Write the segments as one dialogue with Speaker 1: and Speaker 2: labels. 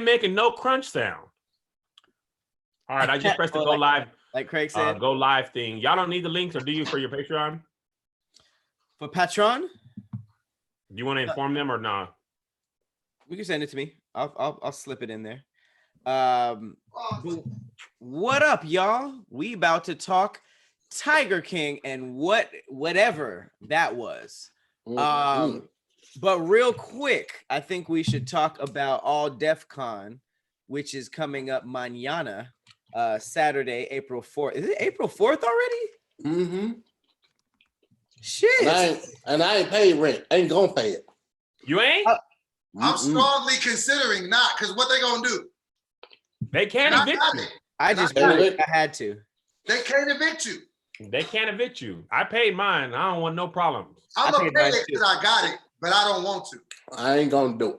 Speaker 1: making no crunch sound. All right, I just pressed the go live.
Speaker 2: Like Craig said.
Speaker 1: Go live thing. Y'all don't need the links, or do you for your Patreon?
Speaker 2: For Patreon?
Speaker 1: Do you want to inform them or not?
Speaker 2: We can send it to me. I'll slip it in there. What up, y'all? We about to talk Tiger King and whatever that was. But real quick, I think we should talk about All Def Con, which is coming up mañana, Saturday, April 4th. Is it April 4th already?
Speaker 3: Mm-hmm.
Speaker 2: Shit.
Speaker 3: And I ain't paid rent. I ain't gonna pay it.
Speaker 1: You ain't?
Speaker 4: I'm strongly considering not, because what they gonna do?
Speaker 1: They can't evict you.
Speaker 2: I had to.
Speaker 4: They can't evict you.
Speaker 1: They can't evict you. I paid mine. I don't want no problems.
Speaker 4: I'm gonna pay it because I got it, but I don't want to.
Speaker 3: I ain't gonna do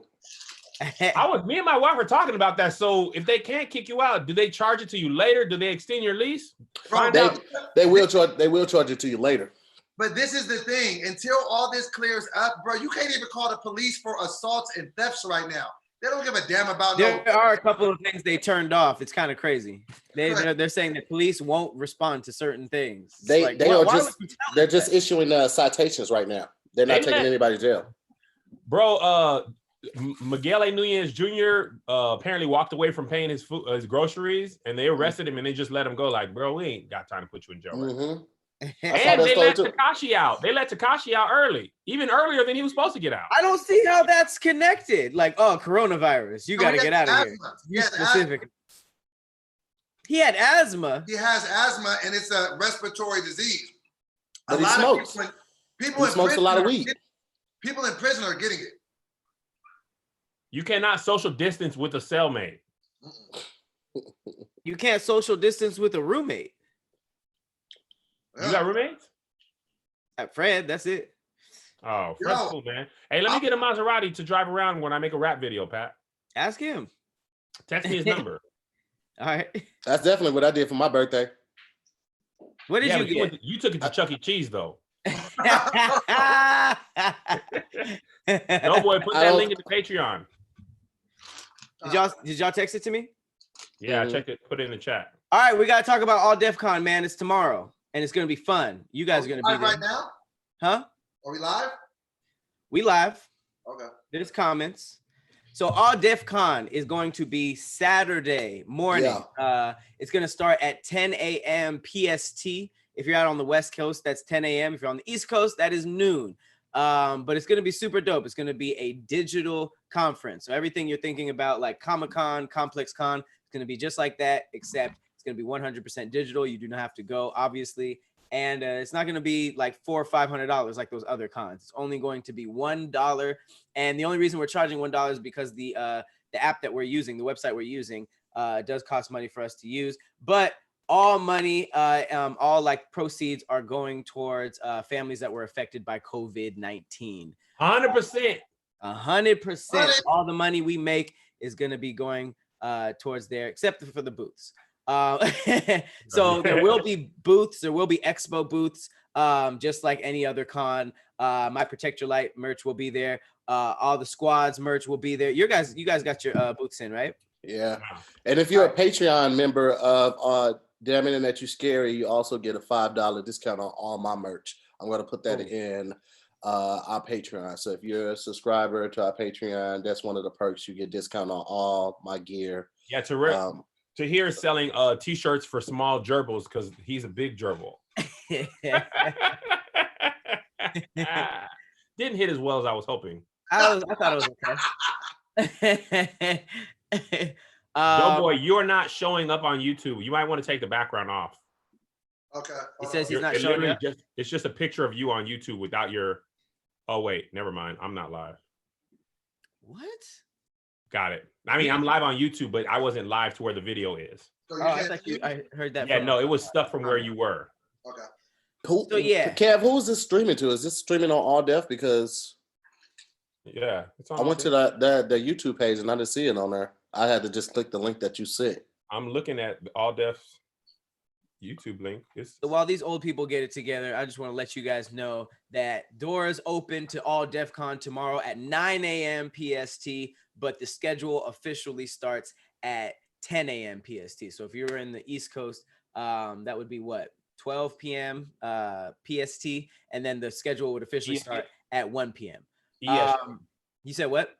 Speaker 3: it.
Speaker 1: Me and my wife were talking about that. So if they can't kick you out, do they charge it to you later? Do they extend your lease?
Speaker 3: They will charge it to you later.
Speaker 4: But this is the thing. Until all this clears up, bro, you can't even call the police for assaults and thefts right now. They don't give a damn about.
Speaker 2: There are a couple of things they turned off. It's kind of crazy. They're saying that police won't respond to certain things.
Speaker 3: They're just issuing citations right now. They're not taking anybody to jail.
Speaker 1: Bro, Miguel A. Nunez Jr. Apparently walked away from paying his groceries, and they arrested him, and they just let him go. Like, bro, we ain't got time to put you in jail. Right and they let Tekashi out. They let Tekashi out early, even earlier than he was supposed to get out.
Speaker 2: I don't see how that's connected. Like, oh, coronavirus, you got to get out of here. You specific. He had asthma.
Speaker 4: He has asthma, and it's a respiratory disease.
Speaker 3: But he smokes.
Speaker 4: People
Speaker 3: he smokes a lot of weed.
Speaker 4: People in prison are getting it.
Speaker 1: You cannot social distance with a cellmate.
Speaker 2: You can't social distance with a roommate.
Speaker 1: You got roommates?
Speaker 2: Fred, that's it.
Speaker 1: Oh, Fred's cool, man. Hey, let me get a Maserati to drive around when I make a rap video, Pat.
Speaker 2: Ask him.
Speaker 1: Text me his number.
Speaker 2: All right.
Speaker 3: That's definitely what I did for my birthday.
Speaker 2: What did you get?
Speaker 1: You took it to Chuck E. Cheese, though. No, boy, put that link in the Patreon.
Speaker 2: Did y'all text it to me?
Speaker 1: Yeah, I checked it. Put it in the chat.
Speaker 2: All right, we got to talk about All Def Con, man. It's tomorrow. And it's going to be fun. You guys are going to be there.
Speaker 4: Right now?
Speaker 2: Huh?
Speaker 4: Are we live?
Speaker 2: We live.
Speaker 4: Okay.
Speaker 2: There's comments. So All Def Con is going to be Saturday morning. Yeah. It's going to start at 10 a.m. PST. If you're out on the West Coast, that's 10 a.m. If you're on the East Coast, that is noon. But it's going to be super dope. It's going to be a digital conference. So everything you're thinking about, like Comic-Con, Complex Con, it's going to be just like that, except it's going to be 100% digital. You do not have to go, obviously. And it's not going to be like $400 or $500 like those other cons. It's only going to be $1. And the only reason we're charging $1 is because the app that we're using, the website we're using, does cost money for us to use. But all money, all like proceeds are going towards families that were affected by COVID-19.
Speaker 1: 100%.
Speaker 2: 100%. All the money we make is going to be going towards there, except for the booths. So there will be booths, there will be expo booths, just like any other con. My Protect Your Light merch will be there. All the squads merch will be there. You guys got your booths in, right?
Speaker 3: Yeah. And if you're a Patreon member of Damn Internet You Scary, you also get a $5 discount on all my merch. I'm going to put that in our Patreon. So if you're a subscriber to our Patreon, that's one of the perks. You get discount on all my gear.
Speaker 1: Yeah, to hear selling t-shirts for small gerbils because he's a big gerbil. Didn't hit as well as I was hoping.
Speaker 2: I thought it was okay.
Speaker 1: Doughboy, you're not showing up on YouTube. You might want to take the background off.
Speaker 4: Okay.
Speaker 2: He says he's not showing up.
Speaker 1: It's just a picture of you on YouTube without your. Oh wait, never mind. I'm not live.
Speaker 2: What?
Speaker 1: Got it. I mean, I'm live on YouTube, but I wasn't live to where the video is.
Speaker 4: So
Speaker 2: I heard that.
Speaker 1: Yeah, no, it was stuff from where you were.
Speaker 4: Okay.
Speaker 3: So yeah, Kev, who is this streaming to? Is this streaming on All Def? Because
Speaker 1: yeah, it's on
Speaker 3: I went to the YouTube page and I didn't see it on there. I had to just click the link that you sent.
Speaker 1: I'm looking at All Def's YouTube link.
Speaker 2: So while these old people get it together, I just want to let you guys know that doors open to All Def Con tomorrow at 9 a.m. PST. but the schedule officially starts at 10 a.m. PST. So if you're in the East Coast, that would be what? 12 p.m. PST, and then the schedule would officially start at 1 p.m. You said what?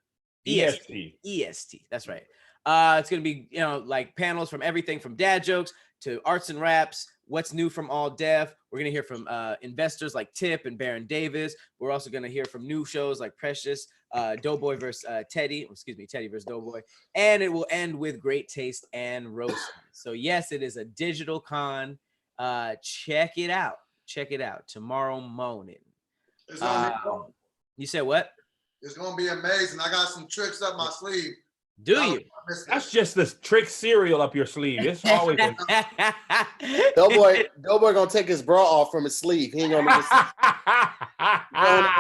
Speaker 1: EST.
Speaker 2: EST. That's right. It's gonna be, you know, like panels from everything from dad jokes to arts and raps. What's new from All Def? We're gonna hear from investors like Tip and Baron Davis. We're also gonna hear from new shows like Precious, Doughboy versus Teddy. Excuse me, Teddy versus Doughboy. And it will end with Great Taste and Roasting. So yes, it is a digital con. Check it out. Check it out tomorrow morning. You said what?
Speaker 4: It's gonna be amazing. I got some tricks up my sleeve.
Speaker 2: Do you?
Speaker 1: That's just the trick cereal up your sleeve. It's always
Speaker 3: Doughboy gonna take his bra off from his sleeve. He ain't gonna never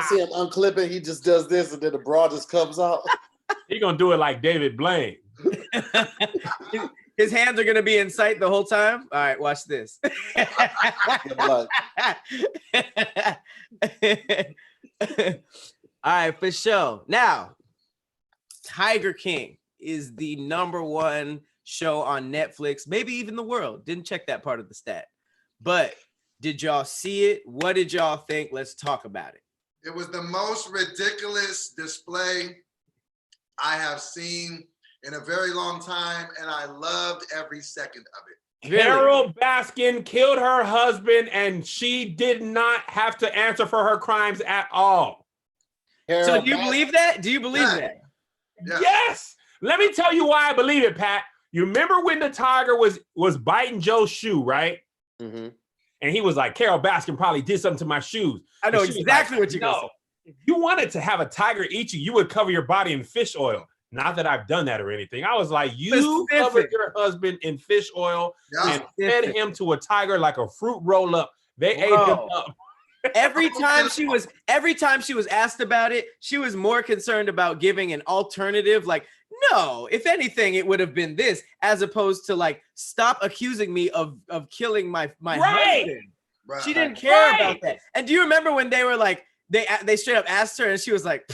Speaker 3: see him unclipping. He just does this, and then the bra just comes out.
Speaker 1: He gonna do it like David Blaine.
Speaker 2: His hands are gonna be in sight the whole time. All right, watch this. All right, for sure. Now, Tiger King is the #1 show on Netflix, maybe even the world. Didn't check that part of the stat. But did y'all see it? What did y'all think? Let's talk about it.
Speaker 4: It was the most ridiculous display I have seen in a very long time, and I loved every second of it.
Speaker 1: Carol Baskin killed her husband, and she did not have to answer for her crimes at all.
Speaker 2: So do you believe that? Do you believe that?
Speaker 4: Yeah.
Speaker 1: Yes. Let me tell you why I believe it, Pat. You remember when the tiger was biting Joe's shoe, right?
Speaker 3: Mm-hmm.
Speaker 1: And he was like, Carol Baskin probably did something to my shoes.
Speaker 2: I know exactly what you're going to say.
Speaker 1: If you wanted to have a tiger eat you, you would cover your body in fish oil. Not that I've done that or anything. I was like, you covered your husband in fish oil and fed him to a tiger like a fruit roll up. They ate him up.
Speaker 2: Every time she was asked about it, she was more concerned about giving an alternative. Like, no, if anything, it would have been this, as opposed to like, stop accusing me of killing my husband. Right. She didn't care about that. And do you remember when they were like, they straight up asked her, and she was like,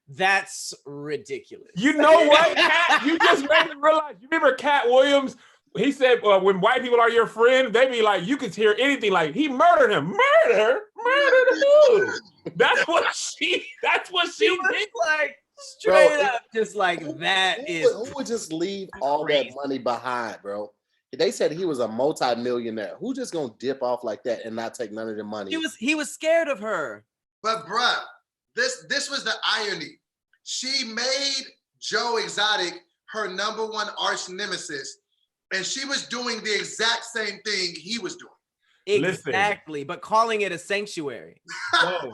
Speaker 2: that's ridiculous.
Speaker 1: You know what, Cat? You just made me realize. You remember Cat Williams? He said, when white people are your friend, they be like, you could hear anything like, he murdered him. Murder who? That's what she did.
Speaker 2: Like, straight up, just like that.
Speaker 3: Who would just leave all that money behind, bro? They said he was a multi-millionaire. Who just gonna dip off like that and not take none of the money?
Speaker 2: He was scared of her.
Speaker 4: But bruh, this was the irony. She made Joe Exotic her #1 arch nemesis, and she was doing the exact same thing he was doing.
Speaker 2: Exactly, but calling it a sanctuary.
Speaker 1: Whoa.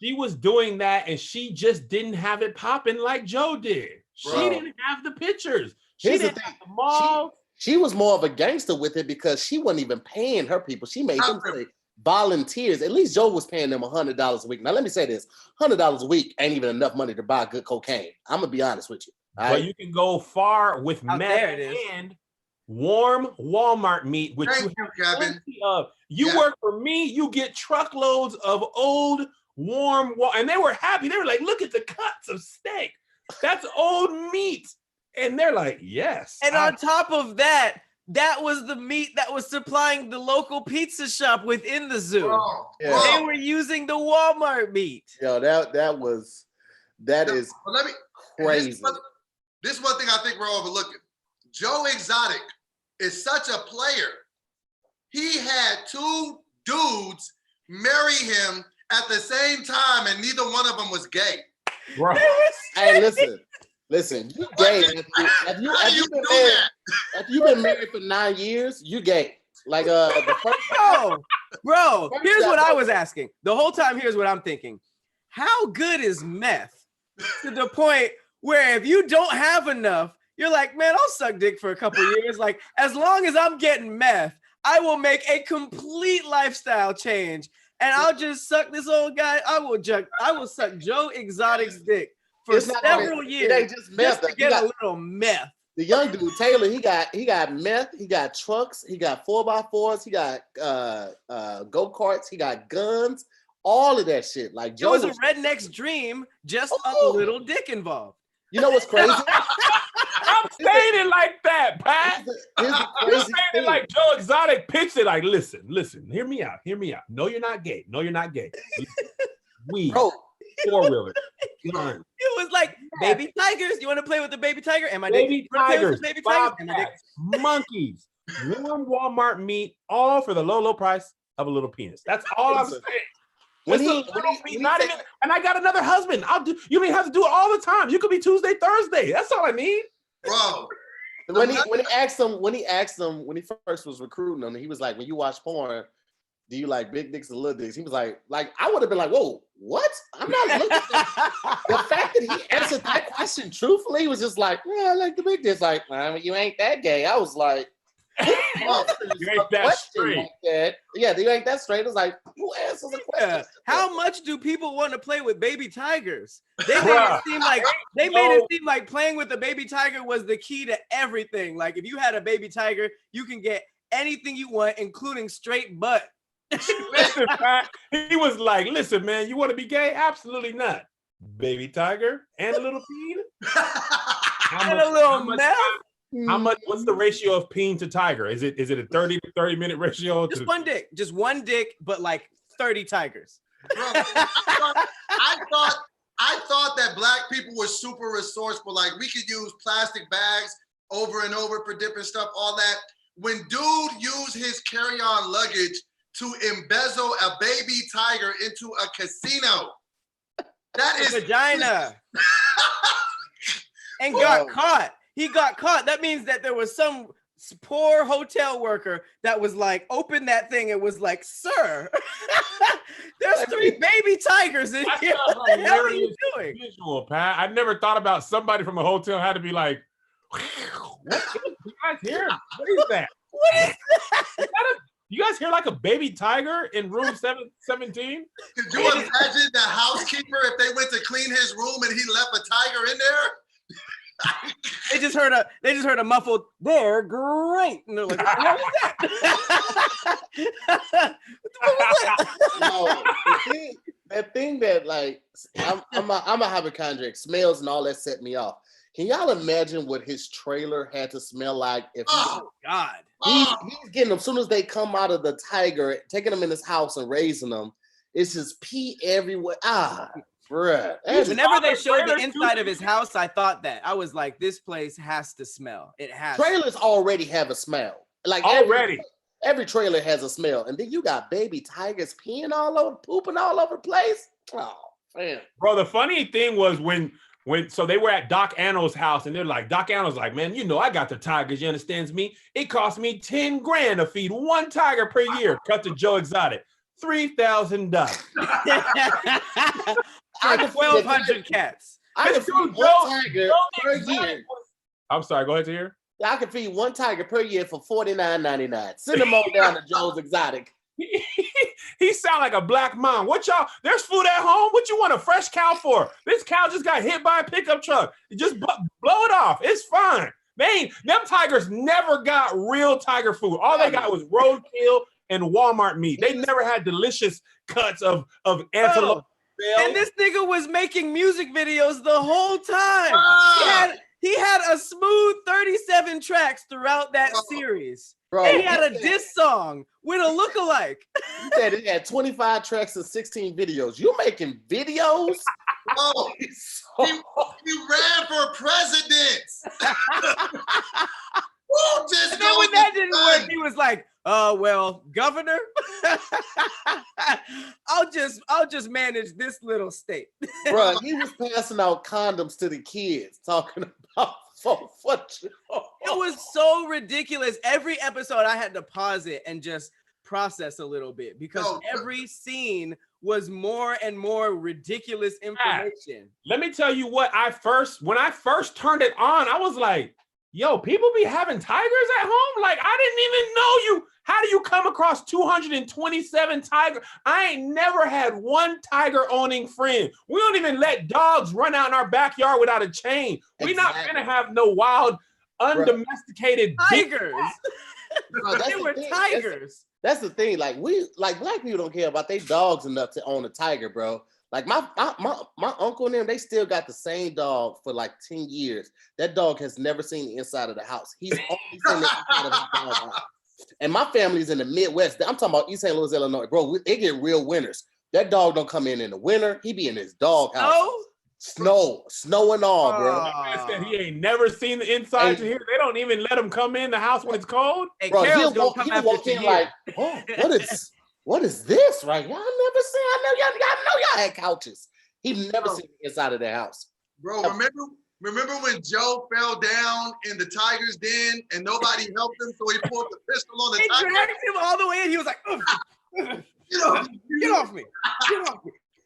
Speaker 1: She was doing that, and she just didn't have it popping like Joe did. She didn't have the pictures. She didn't have the mall.
Speaker 3: She was more of a gangster with it because she wasn't even paying her people. She made them say volunteers. At least Joe was paying them $100 a week. Now, let me say this. $100 a week ain't even enough money to buy good cocaine. I'm going to be honest with you.
Speaker 1: But you can go far with meth and warm Walmart meat, which you have plenty of. You work for me, you get truckloads of old, warm, and they were happy. They were like, look at the cuts of steak. That's old meat. And they're like, yes.
Speaker 2: And on top of that, that was the meat that was supplying the local pizza shop within the zoo. They were using the Walmart meat.
Speaker 3: Yo, that is crazy.
Speaker 4: This one thing I think we're overlooking. Joe Exotic is such a player. He had 2 dudes marry him at the same time, and neither one of them was gay.
Speaker 1: Bro.
Speaker 3: Hey, listen, you gay. Have you been married for 9 years? You gay. Like the first
Speaker 2: bro. Here's what I was asking. The whole time, here's what I'm thinking. How good is meth to the point where if you don't have enough, you're like, man, I'll suck dick for a couple years. Like, as long as I'm getting meth, I will make a complete lifestyle change, and I'll just suck this old guy. I will suck Joe Exotic's dick for several years just to get a little meth.
Speaker 3: The young dude Taylor, he got meth, he got trucks, he got 4x4s, he got go-karts, he got guns, all of that shit. Like Joe
Speaker 2: was a redneck's dream, just a little dick involved.
Speaker 3: You know what's crazy?
Speaker 1: I'm saying it like that, Pat. You're saying it like Joe Exotic pitched it. Like, listen, hear me out. No, you're not gay. We 4-wheeler.
Speaker 2: It was like baby tigers. You want to play with the baby tiger? Am I
Speaker 1: baby tigers?
Speaker 2: Baby tigers?
Speaker 1: Monkeys, warm Walmart meat, all for the low price of a little penis. That's all I'm saying. And I got another husband. You don't even have to do it all the time. You could be Tuesday, Thursday. That's all I need,
Speaker 4: bro.
Speaker 3: When he asked him when he first was recruiting him, he was like, when you watch porn, do you like big dicks or little dicks? He was like I would have been like, whoa, what? I'm not looking at the fact that he answered that question truthfully was just like, yeah, I like the big dicks. Like, you ain't that gay. I was like,
Speaker 1: you ain't that straight.
Speaker 3: Like that. Yeah, you ain't that straight. It was like, who answers a question?
Speaker 2: Yeah. How much do people want to play with baby tigers? They made it seem like playing with a baby tiger was the key to everything. Like if you had a baby tiger, you can get anything you want, including straight butt.
Speaker 1: Listen, Pat, he was like, listen, man, you want to be gay? Absolutely not. Baby tiger and a little peen?
Speaker 2: And a little mouth?
Speaker 1: How much? What's the ratio of peen to tiger? Is it a 30 to 30 minute ratio?
Speaker 2: Just one dick, but like 30 tigers.
Speaker 4: Bro, I thought that black people were super resourceful. Like we could use plastic bags over and over for different stuff, all that. When dude used his carry-on luggage to embezzle a baby tiger into a casino, that is
Speaker 2: vagina. And got caught. He got caught. That means that there was some poor hotel worker that was like, open that thing. It was like, sir, there's 3 baby tigers in here. What the hell are you doing?
Speaker 1: Visual, Pat. I never thought about somebody from a hotel had to be like, what? You guys hear? What is that?
Speaker 2: What is that?
Speaker 1: You guys hear like a baby tiger in room 717?
Speaker 4: Could you imagine the housekeeper if they went to clean his room and he left a tiger in there?
Speaker 2: They just heard a muffled, they're great. And they're like, what was that? What was that?
Speaker 3: No, that thing that like I'm a hypochondriac, smells and all that set me off. Can y'all imagine what his trailer had to smell like if
Speaker 2: God.
Speaker 3: He's getting them as soon as they come out of the tiger, taking them in his house and raising them. It's just pee everywhere. Bruh.
Speaker 2: Whenever they showed the inside of his house, I thought that. I was like, this place has to smell. It has.
Speaker 3: Trailers already have a smell. Like every trailer has a smell. And then you got baby tigers peeing all over, pooping all over the place. Oh, man.
Speaker 1: Bro, the funny thing was when so they were at Doc Anno's house and they're like, Doc Anno's like, man, you know, I got the tigers, you understands me? It cost me $10,000 to feed one tiger per year. Cut to Joe Exotic. $3,000.
Speaker 2: For 1,200 cats.
Speaker 3: I can feed one tiger per year.
Speaker 1: I'm sorry, go ahead to hear.
Speaker 3: I can feed one tiger per year for $49.99. Send them all down to Joe's Exotic.
Speaker 1: He sound like a black mom. What y'all? There's food at home. What you want a fresh cow for? This cow just got hit by a pickup truck. Just blow it off. It's fine. Them tigers never got real tiger food. All they got was roadkill and Walmart meat. They never had delicious cuts of antelope.
Speaker 2: And this nigga was making music videos the whole time. He had a smooth 37 tracks throughout that series. Bro, and he had a diss song with a lookalike.
Speaker 3: He said he had 25 tracks and 16 videos. You making videos?
Speaker 4: Oh, he ran for president.
Speaker 2: And then when that didn't work, he was like, well, governor, I'll just manage this little state.
Speaker 3: Bro, he was passing out condoms to the kids, talking about it
Speaker 2: was so ridiculous. Every episode I had to pause it and just process a little bit because every scene was more and more ridiculous information.
Speaker 1: Let me tell you when I first turned it on, I was like, yo, people be having tigers at home? Like, I didn't even know you. How do you come across 227 tigers? I ain't never had one tiger owning friend. We don't even let dogs run out in our backyard without a chain. We're not gonna have no wild, undomesticated
Speaker 2: tigers. They were tigers.
Speaker 3: That's the thing. Like black people don't care about their dogs enough to own a tiger, bro. Like my uncle and them, they still got the same dog for like 10 years. That dog has never seen the inside of the house. He's only seen the inside of his dog house. And my family's in the Midwest. I'm talking about East St. Louis, Illinois. Bro, they get real winters. That dog don't come in the winter. He be in his dog house. Snow and all, bro.
Speaker 1: That man said he ain't never seen the inside to here. They don't even let him come in the house when it's cold.
Speaker 2: Hey,
Speaker 3: bro,
Speaker 2: Carol's
Speaker 3: he'll walk in like, oh, what is this right here? I know y'all had couches. He never seen the inside of their house.
Speaker 4: Bro, remember when Joe fell down in the Tiger's den and nobody helped him, so he pulled the pistol on the Tiger?
Speaker 2: They dragged him all the way, and he was like, get off me.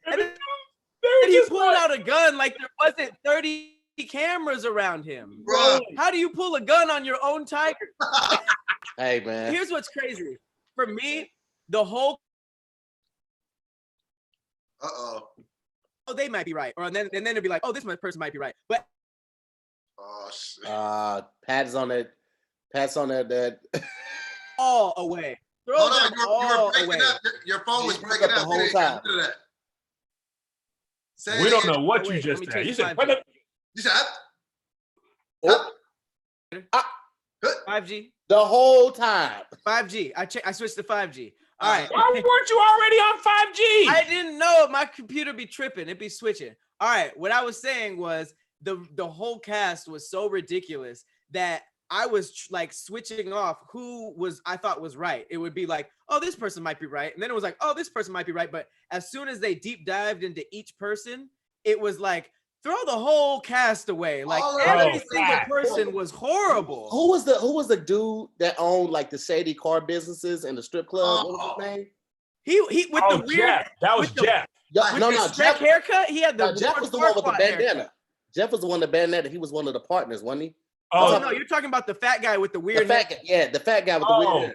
Speaker 2: And then he pulled out a gun like there wasn't 30 cameras around him.
Speaker 4: Bro.
Speaker 2: How do you pull a gun on your own tiger?
Speaker 3: Hey, man.
Speaker 2: Here's what's crazy. For me, the whole they might be right. And then it'd be like, oh, this person might be right. But
Speaker 4: oh shit.
Speaker 3: Pat's on that
Speaker 2: all away. Throw
Speaker 4: Hold
Speaker 2: them
Speaker 4: on, you were breaking
Speaker 2: away.
Speaker 4: up. Your phone was breaking up
Speaker 3: the whole time.
Speaker 1: We don't know what you just said. You said,
Speaker 4: you said
Speaker 2: 5G.
Speaker 3: The whole time.
Speaker 2: 5G. I switched to 5G. All right.
Speaker 1: Why weren't you already on 5G?
Speaker 2: I didn't know. My computer be tripping. It'd be switching. All right. What I was saying was the whole cast was so ridiculous that I was like switching off who I thought was right. It would be like, oh, this person might be right. And then it was like, oh, this person might be right. But as soon as they deep dived into each person, it was like, throw the whole cast away. Like every single person was horrible.
Speaker 3: Who was the dude that owned like the shady car businesses and the strip club? What was his name?
Speaker 2: He with the weird.
Speaker 1: Jeff. That was Jeff.
Speaker 2: Jeff haircut. He had the.
Speaker 3: Jeff was the one with the bandana. Haircut. Jeff was the one with the bandana. He was one of the partners, wasn't he?
Speaker 2: Oh no, you're talking about the fat guy with the weird.
Speaker 3: The fat guy with the weird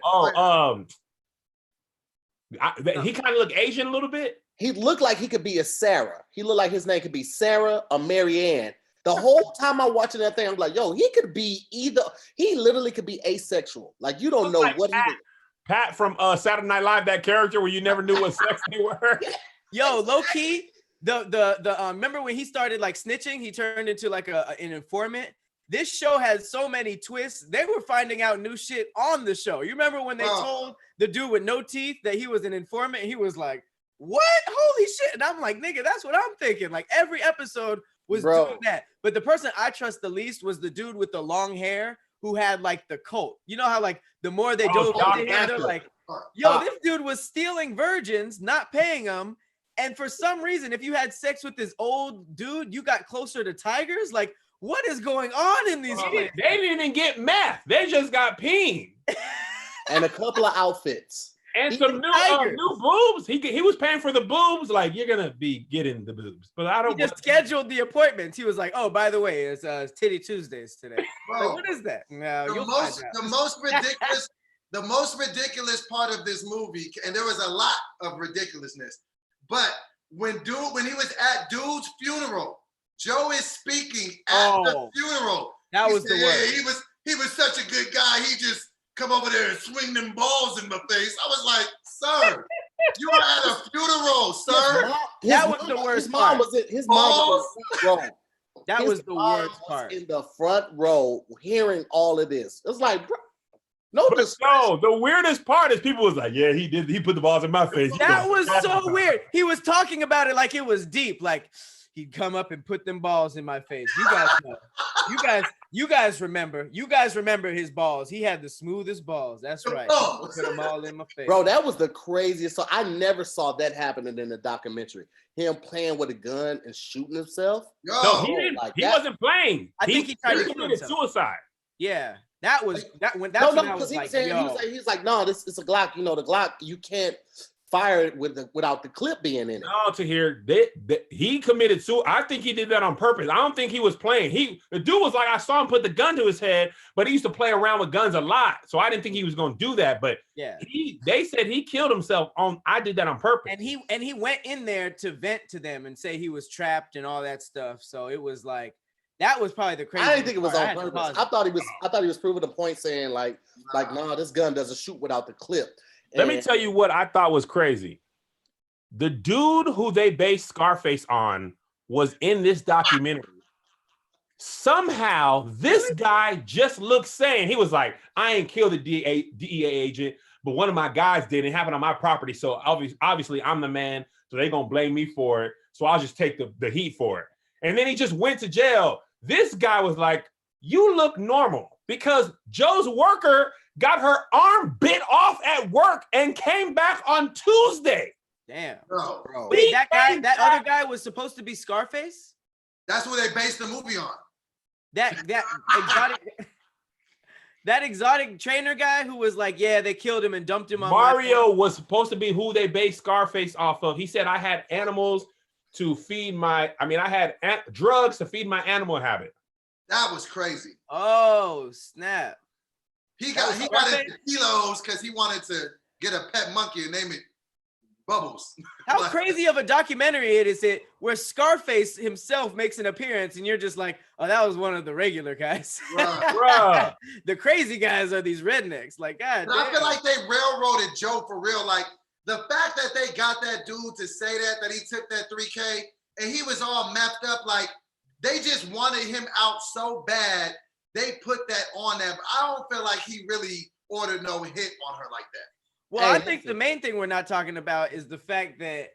Speaker 1: hair. He kind of looked Asian a little bit.
Speaker 3: He looked like he could be a Sarah. He looked like his name could be Sarah or Marianne. The whole time I'm watching that thing, I'm like, yo, he could be either. He literally could be asexual. Like you don't know
Speaker 1: like
Speaker 3: what
Speaker 1: Pat,
Speaker 3: he is.
Speaker 1: Pat from Saturday Night Live, that character where you never knew what sex they were.
Speaker 2: Yo, low key, the remember when he started like snitching, he turned into like an informant. This show has so many twists. They were finding out new shit on the show. You remember when they told the dude with no teeth that he was an informant? He was like, what? Holy shit. And I'm like, nigga, that's what I'm thinking. Like every episode was doing that. But the person I trust the least was the dude with the long hair who had like the cult. You know how like the more they dove into him, they're like, yo, this dude was stealing virgins, not paying them. And for some reason, if you had sex with this old dude, you got closer to tigers. Like, what is going on in these places?
Speaker 1: They didn't even get meth. They just got peen.
Speaker 3: And a couple of outfits.
Speaker 1: And some new boobs. He was paying for the boobs. Like, you're going to be getting the boobs. But I don't.
Speaker 2: He just scheduled the appointments. He was like, oh, by the way, it's Titty Tuesdays today.
Speaker 4: Bro,
Speaker 2: like, what is that? No,
Speaker 4: the most ridiculous part of this movie, and there was a lot of ridiculousness, but when he was at dude's funeral, Joe is speaking at the funeral.
Speaker 2: That was the worst.
Speaker 4: He was such a good guy. He just come over there and swing them balls in my face. I was like, sir, you are at a funeral, sir.
Speaker 2: That was the worst part.
Speaker 3: His mom was in the front row.
Speaker 2: That was the worst part.
Speaker 3: In the front row, hearing all of this. It's like, bro,
Speaker 1: the weirdest part is people was like, yeah, he did. He put the balls in my face.
Speaker 2: That was so weird. He was talking about it like it was deep. Like, he'd come up and put them balls in my face. You guys know. You guys remember. You guys remember his balls. He had the smoothest balls. That's right. Put them all in my face.
Speaker 3: Bro, that was the craziest. So I never saw that happening in the documentary. Him playing with a gun and shooting himself.
Speaker 1: No, he didn't. He wasn't playing.
Speaker 2: I think he tried to kill himself.
Speaker 1: Suicide.
Speaker 2: Yeah. That was that when that's when I was like,
Speaker 3: he's like, no, this is a Glock. You know, the Glock, you can't fire it without the clip being in it.
Speaker 1: No, to hear that he committed suicide. I think he did that on purpose. I don't think he was playing. The dude was like, I saw him put the gun to his head, but he used to play around with guns a lot. So I didn't think he was going to do that. But
Speaker 2: yeah,
Speaker 1: they said he killed himself I did that on purpose.
Speaker 2: And he went in there to vent to them and say he was trapped and all that stuff. So it was like, that was probably the crazy.
Speaker 3: I didn't think it was on purpose. I thought he was proving the point, saying like, no, this gun doesn't shoot without the clip.
Speaker 1: Let me tell you what I thought was crazy. The dude who they based Scarface on was in this documentary. Somehow, this guy just looked sane. He was like, I ain't killed a DEA agent, but one of my guys did. It happened on my property. So obviously, I'm the man. So they're going to blame me for it. So I'll just take the heat for it. And then he just went to jail. This guy was like, you look normal, because Joe's worker got her arm bit off at work and came back on Tuesday.
Speaker 2: Damn.
Speaker 4: Bro.
Speaker 2: Wait, that other guy was supposed to be Scarface?
Speaker 4: That's what they based the movie on.
Speaker 2: That exotic trainer guy who was like, yeah, they killed him and dumped him on
Speaker 1: Mario was supposed to be who they based Scarface off of. He said, I had animals to feed I had drugs to feed my animal habit.
Speaker 4: That was crazy.
Speaker 2: Oh, snap.
Speaker 4: He got into kilos because he wanted to get a pet monkey and name it Bubbles.
Speaker 2: How crazy of a documentary it is where Scarface himself makes an appearance and you're just like, oh, that was one of the regular guys.
Speaker 1: Bruh.
Speaker 2: The crazy guys are these rednecks. Like, God damn.
Speaker 4: I feel like they railroaded Joe for real. Like, the fact that they got that dude to say that he took that 3K and he was all mapped up, like, they just wanted him out so bad, they put that on them. I don't feel like he really ordered no hit on her like that.
Speaker 2: Well, I think the main thing we're not talking about is the fact that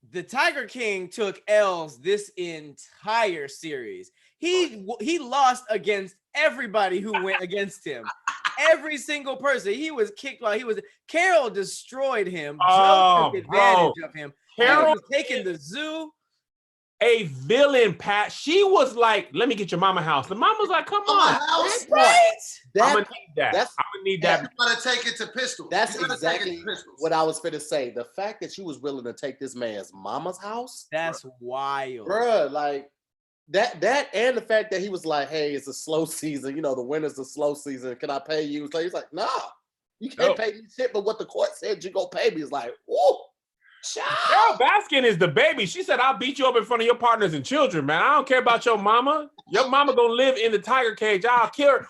Speaker 2: the Tiger King took L's this entire series. He lost against everybody who went against him. Every single person. He was kicked while Carol destroyed him. Joe took advantage of him. Carol was taking the zoo.
Speaker 1: A villain, Pat. She was like, let me get your mama house. The mama's like, come on.
Speaker 4: House?
Speaker 2: Right?
Speaker 1: I'm gonna need that. I'm gonna need that.
Speaker 4: You gotta take it to Pistols.
Speaker 3: That's exactly what I was finna say. The fact that she was willing to take this man's mama's house.
Speaker 2: That's wild.
Speaker 3: Bruh, like that and the fact that he was like, hey, it's a slow season. You know, the winter's a slow season. Can I pay you? So he's like, nah, you can't pay me shit, but what the court said you gonna pay me is like, whoa.
Speaker 1: Carol Baskin is the baby. She said, I'll beat you up in front of your partners and children, man. I don't care about your mama. Your mama gonna live in the tiger cage. I'll kill her.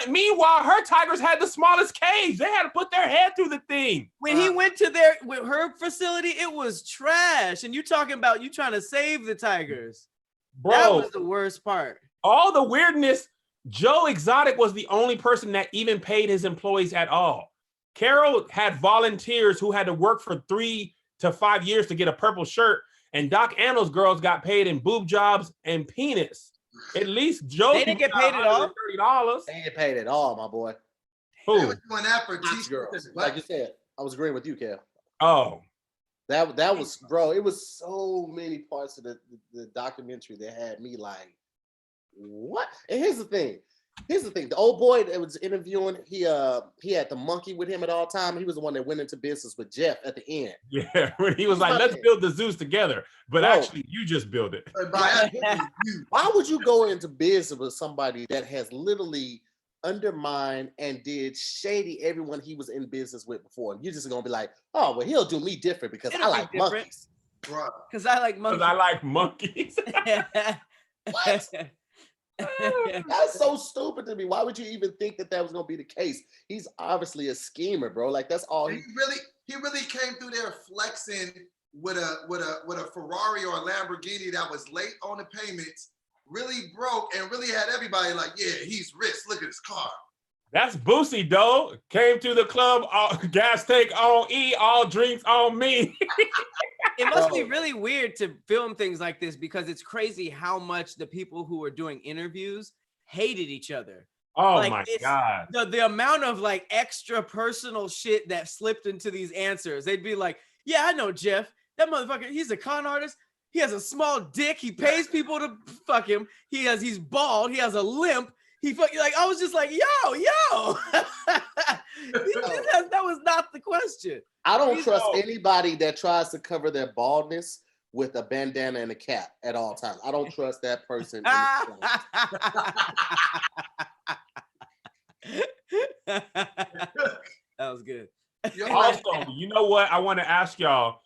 Speaker 1: Meanwhile, her tigers had the smallest cage. They had to put their head through the thing.
Speaker 2: When he went to her facility, it was trash. And you talking about you trying to save the tigers.
Speaker 1: Bro,
Speaker 2: that was the worst part.
Speaker 1: All the weirdness, Joe Exotic was the only person that even paid his employees at all. Carol had volunteers who had to work for 3 to 5 years to get a purple shirt, and Doc Anno's girls got paid in boob jobs and penis. At least Joe
Speaker 2: didn't get paid at all.
Speaker 3: $30. They didn't get paid at all, my boy.
Speaker 4: Who? They were doing that for
Speaker 3: girls. Like you said, I was agreeing with you, Kel.
Speaker 1: Oh,
Speaker 3: that was, bro. It was so many parts of the documentary that had me like, what? And here's the thing. The old boy that was interviewing, he had the monkey with him at all time. He was the one that went into business with Jeff at the end.
Speaker 1: Yeah, when he was like, let's build the zoos together. But actually, you just build it.
Speaker 3: Why would you go into business with somebody that has literally undermined and did shady everyone he was in business with before? You're just gonna be like, oh, well, he'll do me different because I like monkeys.
Speaker 2: Because I like monkeys.
Speaker 1: Because I like monkeys.
Speaker 3: What? That's so stupid to me. Why would you even think that was gonna be the case? He's obviously a schemer, bro. Like that's all
Speaker 4: he really came through there flexing with a Ferrari or a Lamborghini that was late on the payments, really broke, and really had everybody like, yeah, he's rich. Look at his car.
Speaker 1: That's Boosie, though. Came to the club, all, gas tank on E, all drinks on me.
Speaker 2: It must be really weird to film things like this because it's crazy how much the people who were doing interviews hated each other.
Speaker 1: Oh like, my God.
Speaker 2: The amount of like extra personal shit that slipped into these answers. They'd be like, yeah, I know Jeff. That motherfucker, he's a con artist. He has a small dick. He pays people to fuck him. He's bald. He has a limp. I was just like, yo. That was not the question.
Speaker 3: I don't trust anybody that tries to cover their baldness with a bandana and a cap at all times. I don't trust that person.
Speaker 2: That was good.
Speaker 1: Also, you know what? I want to ask y'all.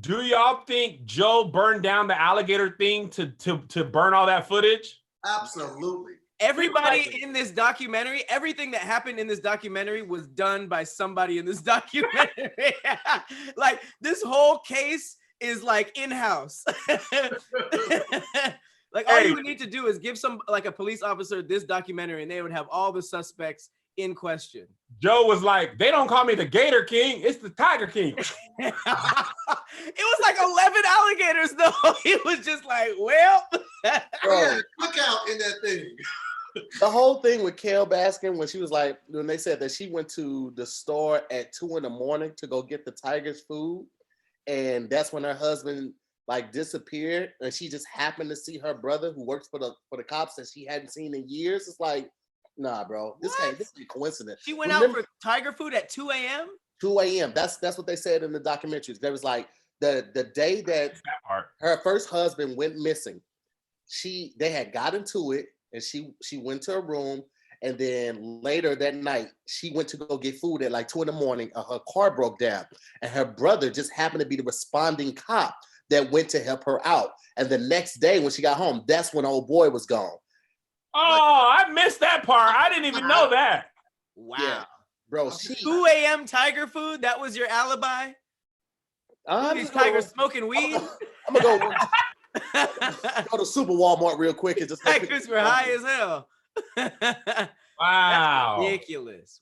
Speaker 1: Do y'all think Joe burned down the alligator thing to burn all that footage?
Speaker 4: Absolutely.
Speaker 2: Everybody in this documentary, everything that happened in this documentary was done by somebody in this documentary. Like this whole case is like in-house. Like all you would need to do is give some like a police officer this documentary and they would have all the suspects in question.
Speaker 1: Joe was like, they don't call me the Gator King, it's the Tiger King.
Speaker 2: It was like 11 alligators though. He was just like, well.
Speaker 4: Yeah, cookout in that thing.
Speaker 3: The whole thing with Carole Baskin when she was like, when they said that she went to the store at 2 a.m. to go get the Tigers food, and that's when her husband like disappeared, and she just happened to see her brother who works for the cops that she hadn't seen in years. It's like, nah, bro, this is a coincidence.
Speaker 2: She went out for tiger food at 2 a.m.
Speaker 3: 2 a.m. That's what they said in the documentaries. There was like the day that her first husband went missing. They had got into it. And she went to her room, and then later that night she went to go get food at like 2 a.m. Her car broke down, and her brother just happened to be the responding cop that went to help her out. And the next day when she got home, that's when old boy was gone.
Speaker 1: Oh, I missed that part. I didn't even know that.
Speaker 2: Wow,
Speaker 3: yeah, bro.
Speaker 2: 2 a.m. tiger food. That was your alibi. These tigers smoking weed.
Speaker 3: I'm gonna go. Go to Super Walmart real quick and just
Speaker 2: tigers were high as hell.
Speaker 1: Wow,
Speaker 2: that's ridiculous.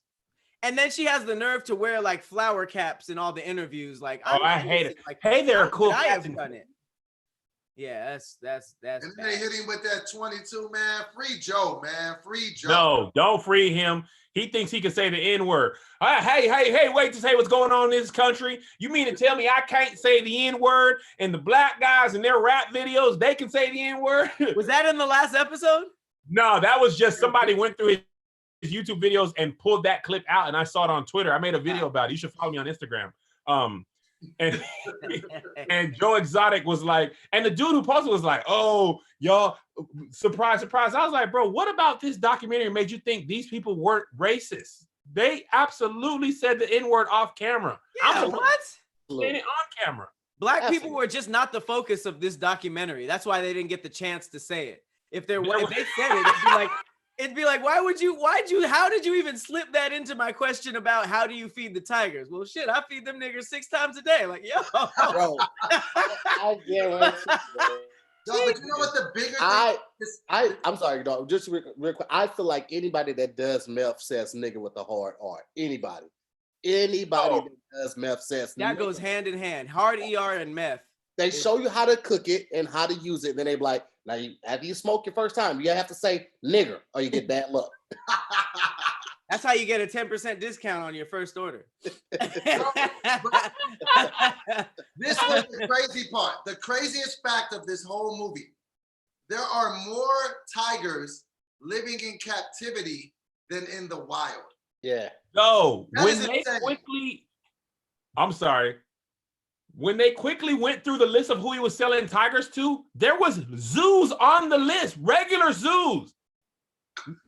Speaker 2: And then she has the nerve to wear like flower caps in all the interviews. Like,
Speaker 1: I hate it.
Speaker 2: Like,
Speaker 1: hey, they're cool.
Speaker 2: I have done it. Yeah, that's.
Speaker 4: And then they hit him with that 22, man. Free Joe, man. Free Joe.
Speaker 1: No, don't free him. He thinks he can say the N-word. Hey, wait to say what's going on in this country. You mean to tell me I can't say the N-word and the black guys in their rap videos, they can say the N-word?
Speaker 2: Was that in the last episode?
Speaker 1: No, that was just somebody went through his YouTube videos and pulled that clip out, and I saw it on Twitter. I made a video about it. You should follow me on Instagram. And and Joe Exotic was like, and the dude who posted was like, oh, y'all, surprise. I was like, bro, what about this documentary made you think these people weren't racist? They absolutely said the N-word off camera.
Speaker 2: Yeah, what?
Speaker 1: Said it on camera.
Speaker 2: Black people were just not the focus of this documentary. That's why they didn't get the chance to say it. If they said it, it'd be like, how did you even slip that into my question about how do you feed the tigers? Well, shit, I feed them niggers 6 times a day. Like, yo.
Speaker 3: Bro, I get what
Speaker 4: No, but you know what the bigger thing is?
Speaker 3: I'm sorry, dog. Just real quick. I feel like anybody that does meth says nigga with a hard R. Anybody that does meth says
Speaker 2: that
Speaker 3: nigga.
Speaker 2: goes hand in hand. Hard ER and meth.
Speaker 3: They show you how to cook it and how to use it. And then they be like, now after you smoke your first time, you have to say nigger or you get bad luck.
Speaker 2: That's how you get a 10% discount on your first order.
Speaker 4: This was the crazy part. The craziest fact of this whole movie. There are more tigers living in captivity than in the wild.
Speaker 3: Yeah.
Speaker 1: No,
Speaker 4: That
Speaker 1: when
Speaker 4: is
Speaker 1: they
Speaker 4: insane.
Speaker 1: when they quickly went through the list of who he was selling tigers to, there was zoos on the list, regular zoos.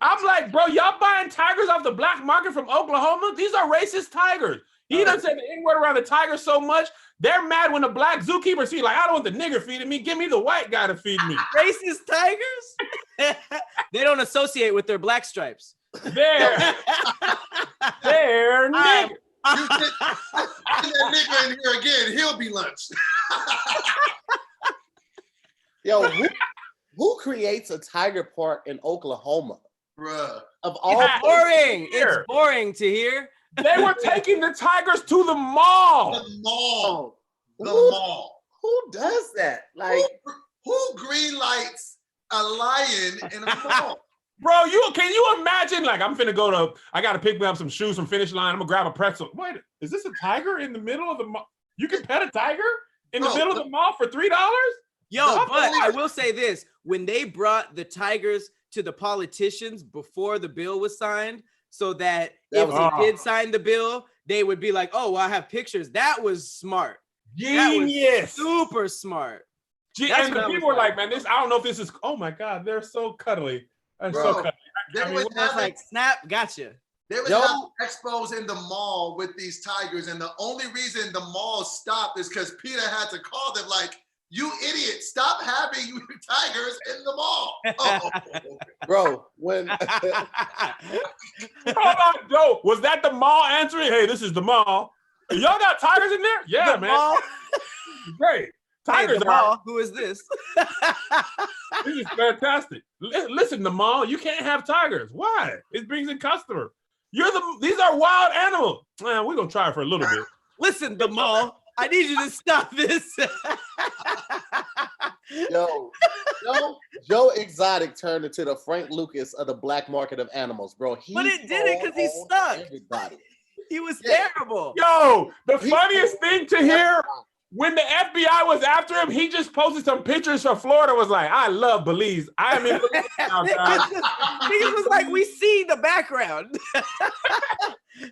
Speaker 1: I'm like, bro, y'all buying tigers off the black market from Oklahoma? These are racist tigers. He done said the N-word around the tigers so much, they're mad when the black zookeeper see, like, I don't want the nigger feeding me. Give me the white guy to feed me.
Speaker 2: Racist tigers? They don't associate with their black stripes.
Speaker 1: They're nigger.
Speaker 4: You get that nigga in here again, he'll be lunched.
Speaker 3: Yo, who creates a tiger park in Oklahoma?
Speaker 4: Bruh.
Speaker 3: Of all
Speaker 2: It's boring. It's boring to hear.
Speaker 1: They were taking the tigers to the mall.
Speaker 4: The mall. The
Speaker 3: Who-
Speaker 4: mall.
Speaker 3: Who does that? Like,
Speaker 4: Who green lights a lion in a mall?
Speaker 1: Bro, can you imagine? Like, I gotta pick me up some shoes from Finish Line. I'm gonna grab a pretzel. Wait, is this a tiger in the middle of the mall? You can pet a tiger in the middle of the mall for $3?
Speaker 2: Yo, but I will say this. When they brought the tigers to the politicians before the bill was signed, so that if they did sign the bill, they would be like, oh, well, I have pictures. That was smart.
Speaker 1: Genius.
Speaker 2: That was super smart.
Speaker 1: And the people were like, man, I don't know if this is, oh my God, they're so cuddly. They're so cuddly.
Speaker 4: They would
Speaker 2: That's like, snap, gotcha.
Speaker 4: They would have expos in the mall with these tigers, and the only reason the mall stopped is because Peter had to call them like, you idiot, stop having tigers in the mall. Oh.
Speaker 3: bro, when
Speaker 1: Hold on, Joe, was that the mall answering? Hey, this is the mall. Y'all got tigers in there? Yeah,
Speaker 2: The
Speaker 1: man.
Speaker 2: mall?
Speaker 1: Great. Tigers
Speaker 2: Who is this?
Speaker 1: This is fantastic. Listen, the mall, you can't have tigers. Why? It brings in customer. These are wild animals. Man, we're gonna try it for a little bit.
Speaker 2: Listen, the mall, I need you to stop this.
Speaker 3: Joe Exotic turned into the Frank Lucas of the black market of animals, bro.
Speaker 2: But it did it because he sucked.
Speaker 3: Everybody.
Speaker 2: He was terrible.
Speaker 1: Yo, the funniest thing to hear, when the FBI was after him, he just posted some pictures from Florida, was like, I love Belize. I am in Belize now, guys.
Speaker 2: Niggas was like, we see the background.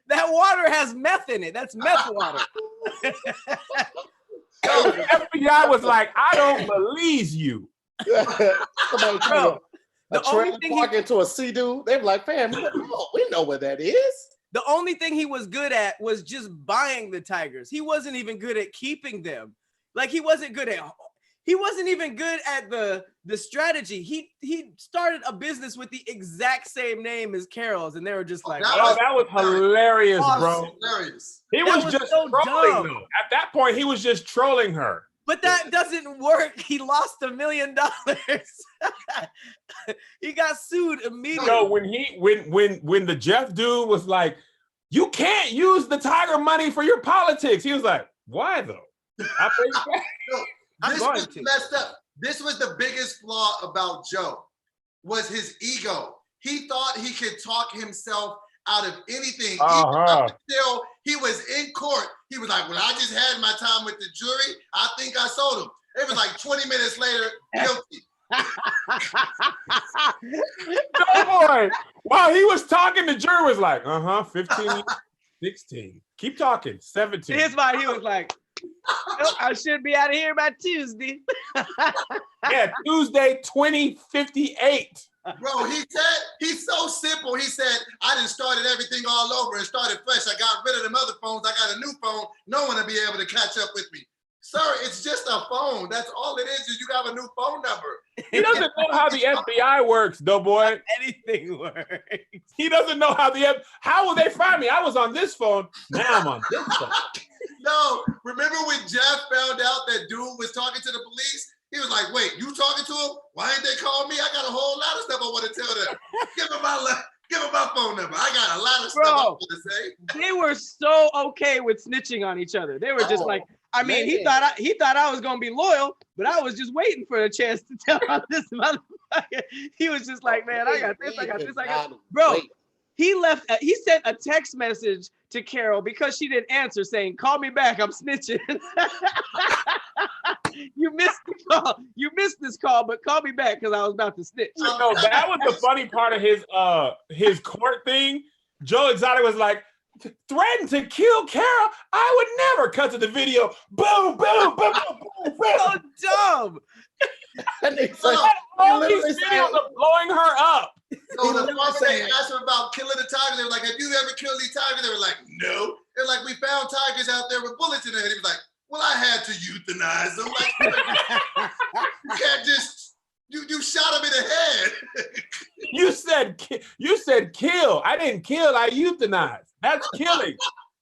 Speaker 2: That water has meth in it. That's meth water.
Speaker 1: Yo, the FBI was like, I don't believe you.
Speaker 3: Bro, the only thing walk into a sea dude, they were like, fam, we know where that is.
Speaker 2: The only thing he was good at was just buying the tigers. He wasn't even good at keeping them. Like he wasn't even good at the strategy. He started a business with the exact same name as Carol's, and they were just like,
Speaker 1: that was hilarious, bro.
Speaker 4: Hilarious.
Speaker 1: He was just so trolling though. At that point, he was just trolling her.
Speaker 2: But that doesn't work. He lost $1 million. He got sued immediately.
Speaker 1: No, when the Jeff dude was like, you can't use the tiger money for your politics. He was like, why though? I
Speaker 4: This was messed up. This was the biggest flaw about Joe, was his ego. He thought he could talk himself out of anything. Until he was in court, he was like, well, I just had my time with the jury. I think I sold him. It was like 20 minutes later, guilty.
Speaker 1: No, boy. While he was talking, the jury was like, 15, 16. Keep talking, 17.
Speaker 2: Here's why he was like, I should be out of here by Tuesday.
Speaker 1: Yeah, Tuesday, 2058.
Speaker 4: Bro, he said, he's so simple. He said, I done started everything all over and started fresh. I got rid of them other phones. I got a new phone. No one will be able to catch up with me. Sir, it's just a phone. That's all it is you have a new phone number.
Speaker 1: He doesn't know how the FBI works, though, boy.
Speaker 2: Anything works.
Speaker 1: He doesn't know how will they find me? I was on this phone. Now I'm on this phone.
Speaker 4: No, remember when Jeff found out that dude was talking to the police? He was like, wait, you talking to him? Why ain't they calling me? I got a whole lot of stuff I want to tell them. Give him my phone number. I got a lot of stuff I want to say.
Speaker 2: They were so okay with snitching on each other. They were just like, I mean, he thought I was gonna be loyal, but I was just waiting for a chance to tell on this motherfucker. He was just like, man, I got this. Bro, he sent a text message to Carol because she didn't answer saying, call me back, I'm snitching. You missed the call. You missed this call, but call me back because I was about to snitch.
Speaker 1: No, that was the funny part of his court thing. Joe Exotic was like, threatened to kill Carol. I would never cut to the video. Boom, boom, boom, boom, boom.
Speaker 2: So dumb.
Speaker 1: All these videos of blowing her up.
Speaker 4: So the moment they asked him about killing the tigers, they were like, have you ever killed these tigers? They were like, no. They're like, we found tigers out there with bullets in them. And he was like, well, I had to euthanize them. Like, you can't just, you shot him in the head.
Speaker 1: You said kill. I didn't kill, I euthanized. That's killing.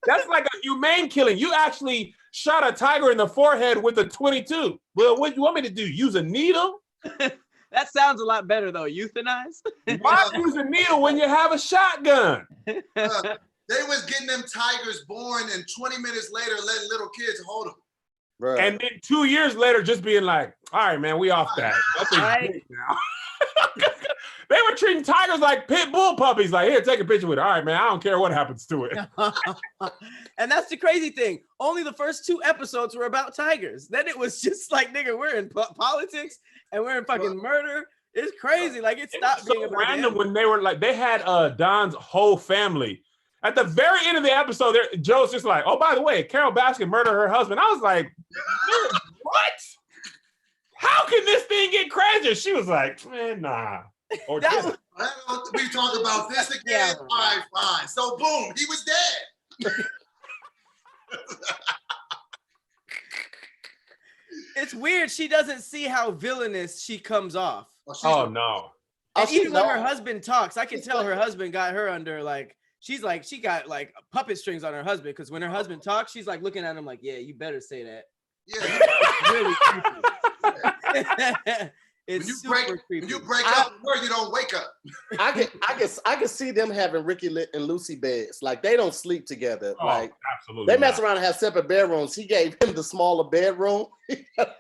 Speaker 1: That's like a humane killing. You actually shot a tiger in the forehead with a 22. Well, what do you want me to do? Use a needle?
Speaker 2: That sounds a lot better though. Euthanize?
Speaker 1: Why use a needle when you have a shotgun?
Speaker 4: They was getting them tigers born and 20 minutes later letting little kids hold them.
Speaker 3: Right.
Speaker 1: And then 2 years later just being like, all right, man, we off that. That's right now. They were treating tigers like pit bull puppies. Like, here, take a picture with it. All right, man, I don't care what happens to it.
Speaker 2: And that's the crazy thing. Only the first 2 episodes were about tigers. Then it was just like, nigga, we're in politics and we're in fucking murder. It's crazy. Like, it stopped being about
Speaker 1: random when they were like, they had Don's whole family. At the very end of the episode, Joe's just like, oh, by the way, Carol Baskin murdered her husband. I was like, what? How can this thing get crazier? She was like, man, nah. Or
Speaker 4: we talk about this again. Yeah. All right, fine. So boom, he was dead.
Speaker 2: It's weird. She doesn't see how villainous she comes off.
Speaker 1: Oh no.
Speaker 2: And even when her husband talks, I can tell her husband got her under like, she got like puppet strings on her husband, because when her husband talks, she's like looking at him like, yeah, you better say that.
Speaker 4: Yeah.
Speaker 2: Really creepy. It's super creepy.
Speaker 4: When you break up from work, you don't wake up.
Speaker 3: I can see them having Ricky and Lucy beds. Like they don't sleep together.
Speaker 1: Oh,
Speaker 3: like
Speaker 1: absolutely.
Speaker 3: They mess around and have separate bedrooms. He gave him the smaller bedroom.
Speaker 2: But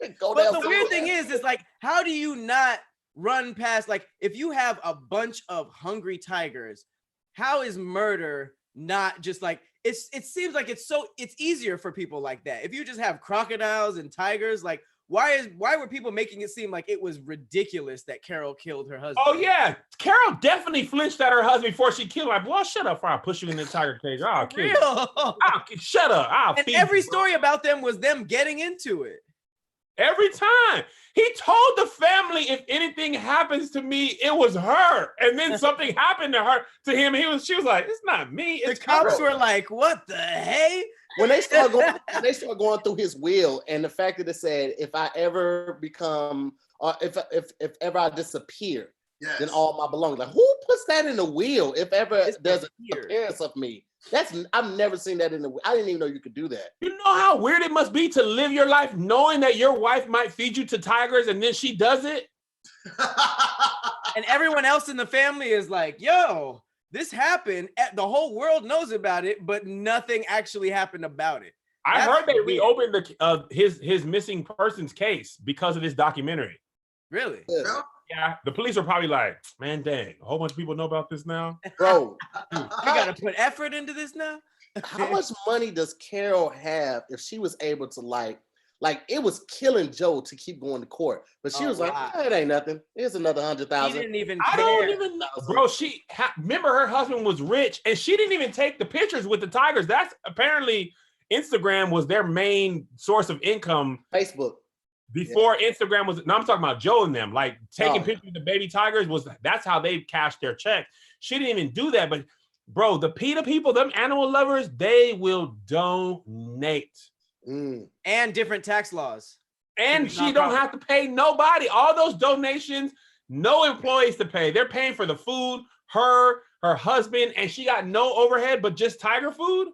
Speaker 2: the weird thing is like, how do you not run past, like, if you have a bunch of hungry tigers, how is murder not just like, it seems like it's easier for people like that. If you just have crocodiles and tigers, like, why were people making it seem like it was ridiculous that Carol killed her husband?
Speaker 1: Oh yeah, Carol definitely flinched at her husband before she killed him. Like, boy, shut up, or I'll push you in the tiger cage. I'll kill you. Shut up.
Speaker 2: And every story about them was them getting into it.
Speaker 1: Every time. He told the family, if anything happens to me, it was her. And then something happened to him. She was like, it's not me. It's
Speaker 2: the cops were like, what the hey?
Speaker 3: When they start going through his will, and the fact that it said, if I ever become, or if ever I disappear, then all my belongings. Like, who puts that in the will? If ever there's an appearance of me, I've never seen that in the. I didn't even know you could do that.
Speaker 1: You know how weird it must be to live your life knowing that your wife might feed you to tigers, and then she does it,
Speaker 2: and everyone else in the family is like, yo, this happened. The whole world knows about it, but nothing actually happened about it.
Speaker 1: I heard they reopened his missing persons case because of this documentary.
Speaker 2: Really?
Speaker 1: Yeah, the police are probably like, man, dang, a whole bunch of people know about this now.
Speaker 3: Bro,
Speaker 2: you gotta put effort into this now.
Speaker 3: How much money does Carol have if she was able to like it was killing Joe to keep going to court, but she was like, it ain't nothing. Here's another 100,000.
Speaker 2: She didn't even.
Speaker 1: I don't even know, bro. Remember her husband was rich, and she didn't even take the pictures with the tigers. That's apparently Instagram was their main source of income.
Speaker 3: Facebook.
Speaker 1: Before Instagram was, no, I'm talking about Joe and them, like taking pictures of the baby tigers that's how they cashed their check. She didn't even do that, but bro, the PETA people, them animal lovers, they will donate.
Speaker 2: And different tax laws.
Speaker 1: And she don't have to pay nobody. All those donations, no employees to pay. They're paying for the food, her husband, and she got no overhead, but just tiger food.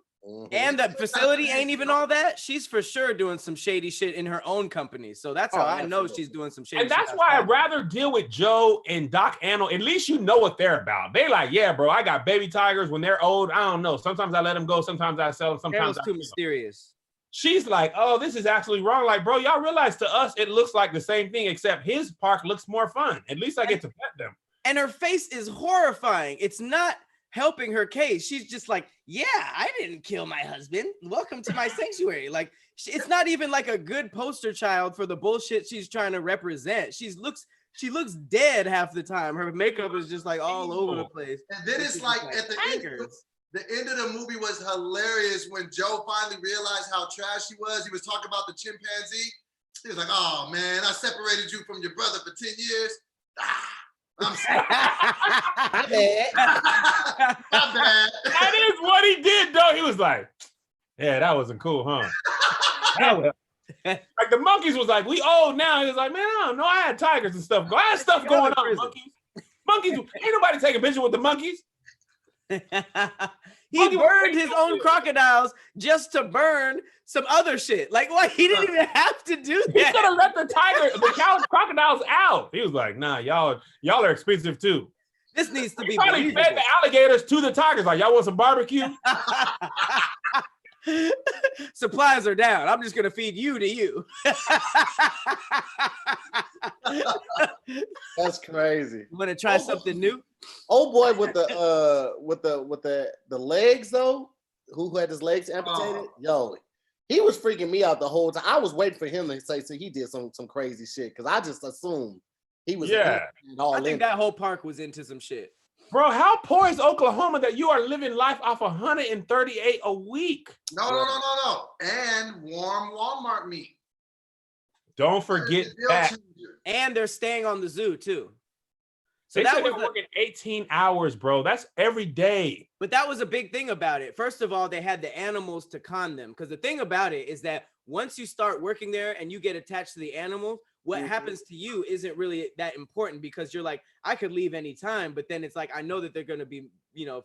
Speaker 2: And the facility ain't even all that. She's for sure doing some shady shit in her own company. So that's how I know she's doing some shady shit.
Speaker 1: And that's why I'd rather deal with Joe and Doc Anno. At least you know what they're about. They like, yeah, bro, I got baby tigers when they're old. I don't know. Sometimes I let them go. Sometimes I sell them. Sometimes
Speaker 2: too mysterious.
Speaker 1: She's like, oh, this is absolutely wrong. Like, bro, y'all realize to us, it looks like the same thing, except his park looks more fun. At least I get to pet them.
Speaker 2: And her face is horrifying. It's not helping her case. She's just like, yeah, I didn't kill my husband. Welcome to my sanctuary. Like, it's not even like a good poster child for the bullshit she's trying to represent. She looks dead half the time. Her makeup is just like all over the place.
Speaker 4: And then it's like at the end of the movie was hilarious when Joe finally realized how trash he was. He was talking about the chimpanzee. He was like, oh man, I separated you from your brother for 10 years. I'm sorry.
Speaker 3: My bad.
Speaker 4: My bad.
Speaker 1: That is what he did, though. He was like, yeah, that wasn't cool, huh? Like the monkeys was like, we old now. He was like, man, I don't know. I had tigers and stuff. I had stuff going on, monkeys. Ain't nobody taking a picture with the monkeys.
Speaker 2: He burned his own crocodiles just to burn some other shit. Like, what? He didn't even have to do that.
Speaker 1: He could have let the crocodiles out. He was like, nah, y'all are expensive too.
Speaker 2: This needs to be
Speaker 1: probably fed the alligators to the tigers. Like, y'all want some barbecue?
Speaker 2: Supplies are down. I'm just gonna feed you to you.
Speaker 3: That's crazy.
Speaker 2: You want to try something new?
Speaker 3: Old boy with the legs though, who had his legs amputated. Yo, he was freaking me out the whole time. I was waiting for him to say so he did some crazy shit because I just assumed he was.
Speaker 1: Yeah,
Speaker 2: I think that whole park was into some shit.
Speaker 1: Bro, how poor is Oklahoma that you are living life off 138 a week?
Speaker 4: No. And warm Walmart meat.
Speaker 1: Don't forget that.
Speaker 2: And they're staying on the zoo too. So
Speaker 1: they said they're working 18 hours, bro. That's every day.
Speaker 2: But that was a big thing about it. First of all, they had the animals to con them. Because the thing about it is that once you start working there and you get attached to the animal, what happens to you isn't really that important because you're like, I could leave anytime. But then it's like, I know that they're going to be,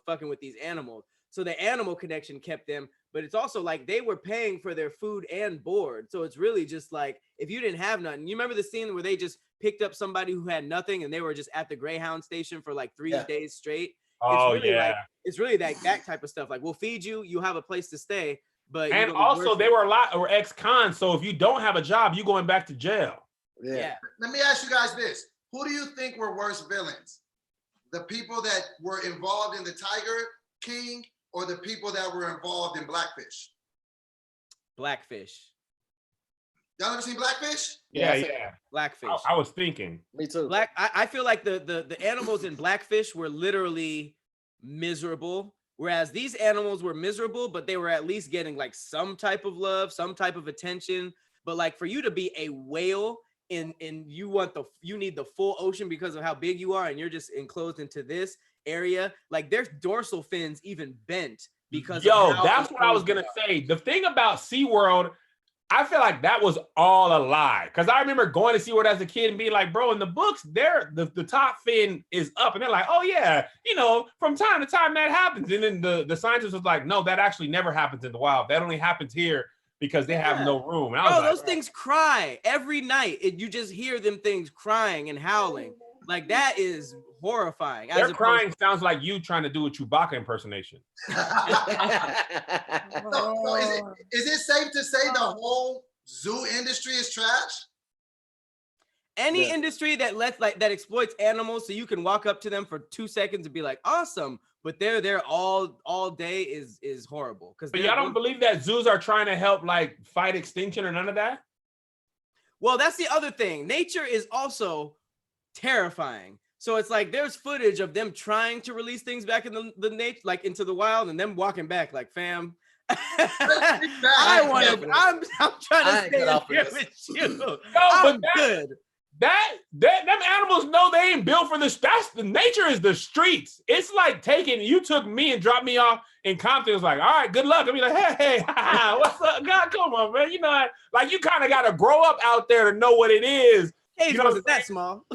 Speaker 2: fucking with these animals. So the animal connection kept them, but it's also like they were paying for their food and board. So it's really just like, if you didn't have nothing, you remember the scene where they just picked up somebody who had nothing and they were just at the Greyhound station for like 3 days straight.
Speaker 1: Oh,
Speaker 2: it's really
Speaker 1: yeah.
Speaker 2: like, it's really that type of stuff. Like, we'll feed you, you have a place to stay, but
Speaker 1: and also they were ex-cons. So if you don't have a job, you going back to jail.
Speaker 2: Yeah.
Speaker 4: Let me ask you guys this. Who do you think were worse villains? The people that were involved in the Tiger King or the people that were involved in Blackfish?
Speaker 2: Blackfish.
Speaker 4: Y'all ever seen Blackfish?
Speaker 1: Yeah.
Speaker 2: Blackfish.
Speaker 1: I was thinking.
Speaker 3: Me too.
Speaker 2: I feel like the animals in Blackfish were literally miserable, whereas these animals were miserable, but they were at least getting like some type of love, some type of attention. But like for you to be a whale and you need the full ocean because of how big you are, and you're just enclosed into this area, like their dorsal fins even bent because
Speaker 1: that's what I was gonna say. The thing about SeaWorld, I feel like that was all a lie. Because I remember going to SeaWorld as a kid and being like, bro, in the books, the top fin is up. And they're like, oh, yeah, from time to time that happens. And then the scientist was like, no, that actually never happens in the wild. That only happens here because they have no room. And I was like,
Speaker 2: those things cry every night. You just hear them things crying and howling. Like, that is horrifying.
Speaker 1: Their crying sounds like you trying to do a Chewbacca impersonation.
Speaker 4: So is it safe to say the whole zoo industry is trash?
Speaker 2: Any industry that that exploits animals so you can walk up to them for 2 seconds and be like, awesome, but they're there all day is horrible.
Speaker 1: But y'all don't believe that zoos are trying to help like fight extinction or none of that?
Speaker 2: Well, that's the other thing. Nature is also terrifying. So it's like there's footage of them trying to release things back in the nature, like into the wild, and them walking back like, fam. I'm trying to stay in here with you.
Speaker 1: No,
Speaker 2: I'm good.
Speaker 1: Them animals know they ain't built for this. That's the nature is the streets. It's like you took me and dropped me off in Compton. It's like, all right, good luck. I'll be like, hey, what's up? God, come on, man. You kind of got to grow up out there to know what it is.
Speaker 2: Hey, wasn't that small.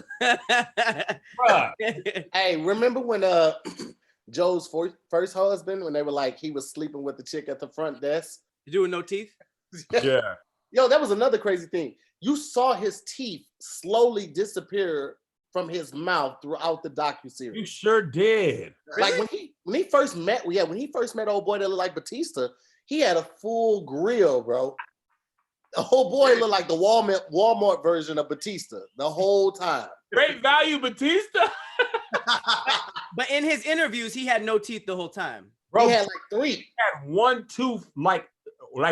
Speaker 3: Hey, remember when Joe's first husband, when they were like, he was sleeping with the chick at the front desk?
Speaker 2: You doing no teeth?
Speaker 1: Yeah.
Speaker 3: Yo, that was another crazy thing. You saw his teeth slowly disappear from his mouth throughout the docuseries.
Speaker 1: You sure did.
Speaker 3: Like when he first met old boy that looked like Batista, he had a full grill, bro. The whole boy looked like the Walmart version of Batista the whole time.
Speaker 1: Great value, Batista.
Speaker 2: But in his interviews, he had no teeth the whole time.
Speaker 3: Bro, he had like 3.
Speaker 1: He had one tooth, like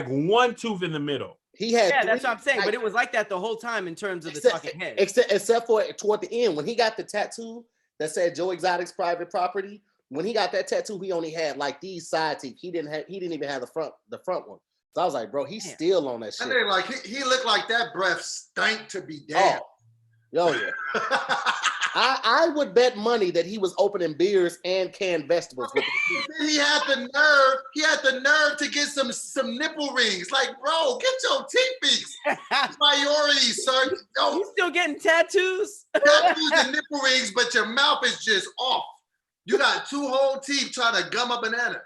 Speaker 1: one tooth in the middle.
Speaker 3: He had
Speaker 2: that's what I'm saying. But it was like that the whole time in terms of the talking head.
Speaker 3: Except for toward the end, when he got the tattoo that said Joe Exotic's private property. When he got that tattoo, he only had like these side teeth. He didn't even have the front one. So I was like, bro, he's still on that shit.
Speaker 4: And then like he looked like that breath stank to be damned.
Speaker 3: Oh yeah. I would bet money that he was opening beers and canned vegetables with his teeth.
Speaker 4: He had the nerve to get some nipple rings. Like, bro, get your teeth fixed. Priorities, sir.
Speaker 2: No. He's still getting tattoos.
Speaker 4: Tattoos and nipple rings, but your mouth is just off. You got 2 whole teeth trying to gum a banana.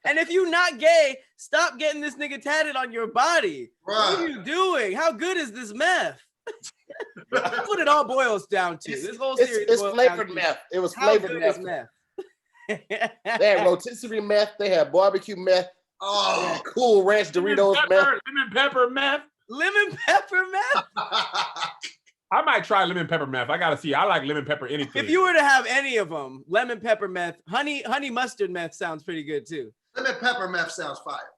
Speaker 2: And if you're not gay, stop getting this nigga tatted on your body. Bruh. What are you doing? How good is this meth? That's what it all boils down to. This whole series
Speaker 3: it's flavored meth. It was flavored meth. They had rotisserie meth. They had barbecue meth.
Speaker 4: Oh,
Speaker 3: Cool Ranch Doritos meth.
Speaker 1: Lemon pepper meth.
Speaker 2: Lemon pepper meth.
Speaker 1: I might try lemon pepper meth. I gotta see. I like lemon pepper anything.
Speaker 2: If you were to have any of them, lemon pepper meth, honey mustard meth sounds pretty good too.
Speaker 4: Lemon pepper meth sounds fire.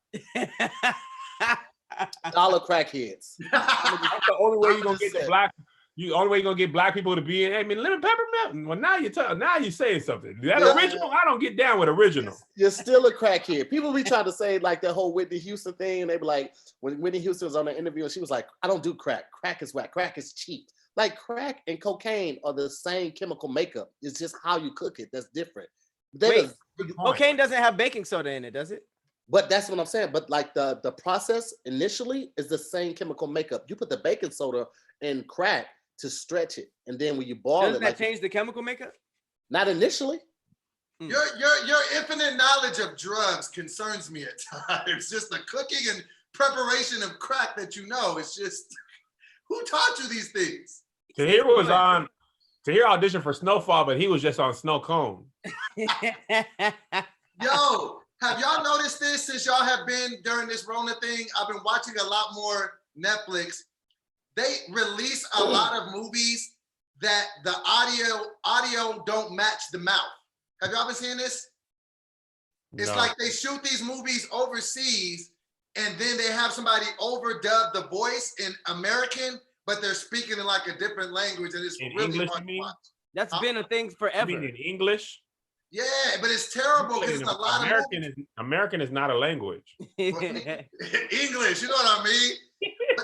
Speaker 3: Dollar crackheads.
Speaker 1: That's the only way you're gonna get the black. Only way you're gonna get black people to be in. I mean, lemon pepper meth. Well, now you're saying something. That original, I don't get down with original.
Speaker 3: You're still a crackhead. People be trying to say like that whole Whitney Houston thing, and they be like, when Whitney Houston was on the interview, and she was like, "I don't do crack. Crack is whack. Crack is cheap." Like crack and cocaine are the same chemical makeup. It's just how you cook it that's different.
Speaker 2: Wait, cocaine doesn't have baking soda in it, does it?
Speaker 3: But that's what I'm saying. But like the process initially is the same chemical makeup. You put the baking soda in crack to stretch it, and then when you boil
Speaker 2: doesn't
Speaker 3: it,
Speaker 2: that change the chemical makeup?
Speaker 3: Not initially.
Speaker 4: Your infinite knowledge of drugs concerns me at times. Just the cooking and preparation of crack that you know. It's just, who taught you these things?
Speaker 1: Tahir auditioned for Snowfall, but he was just on Snow Cone.
Speaker 4: Yo, have y'all noticed this since y'all have been during this Rona thing? I've been watching a lot more Netflix. They release a lot of movies that the audio don't match the mouth. Have y'all been seeing this? It's like they shoot these movies overseas and then they have somebody overdub the voice in American, but they're speaking in like a different language, and it's
Speaker 1: in
Speaker 4: really
Speaker 1: English,
Speaker 4: hard to watch.
Speaker 2: That's been a thing forever.
Speaker 1: You mean in English?
Speaker 4: Yeah, but it's terrible because it's a lot of
Speaker 1: American is not a language.
Speaker 4: English, you know what I mean?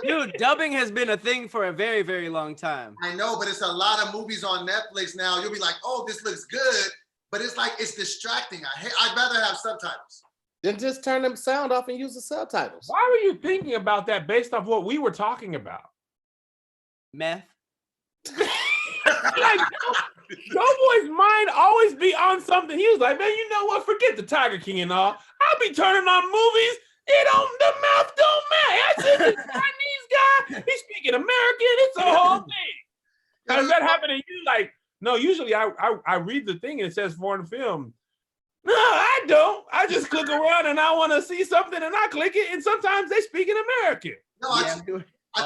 Speaker 2: Dude, dubbing has been a thing for a very, very long time.
Speaker 4: I know, but it's a lot of movies on Netflix now. You'll be like, oh, this looks good, but it's like, it's distracting. I'd rather have subtitles.
Speaker 3: Then just turn them sound off and use the subtitles.
Speaker 1: Why were you thinking about that based off what we were talking about?
Speaker 2: Meth.
Speaker 1: Like, Doughboy's mind always be on something. He was like, man, you know what? Forget the Tiger King and all. I'll be turning on movies. The mouth don't matter. That's just a Chinese guy. He's speaking American. It's a whole thing. Does that happen to you? Like, no, usually I read the thing and it says foreign film. No, I don't. I just click around and I want to see something and I click it, and sometimes they speak in American.
Speaker 4: No, I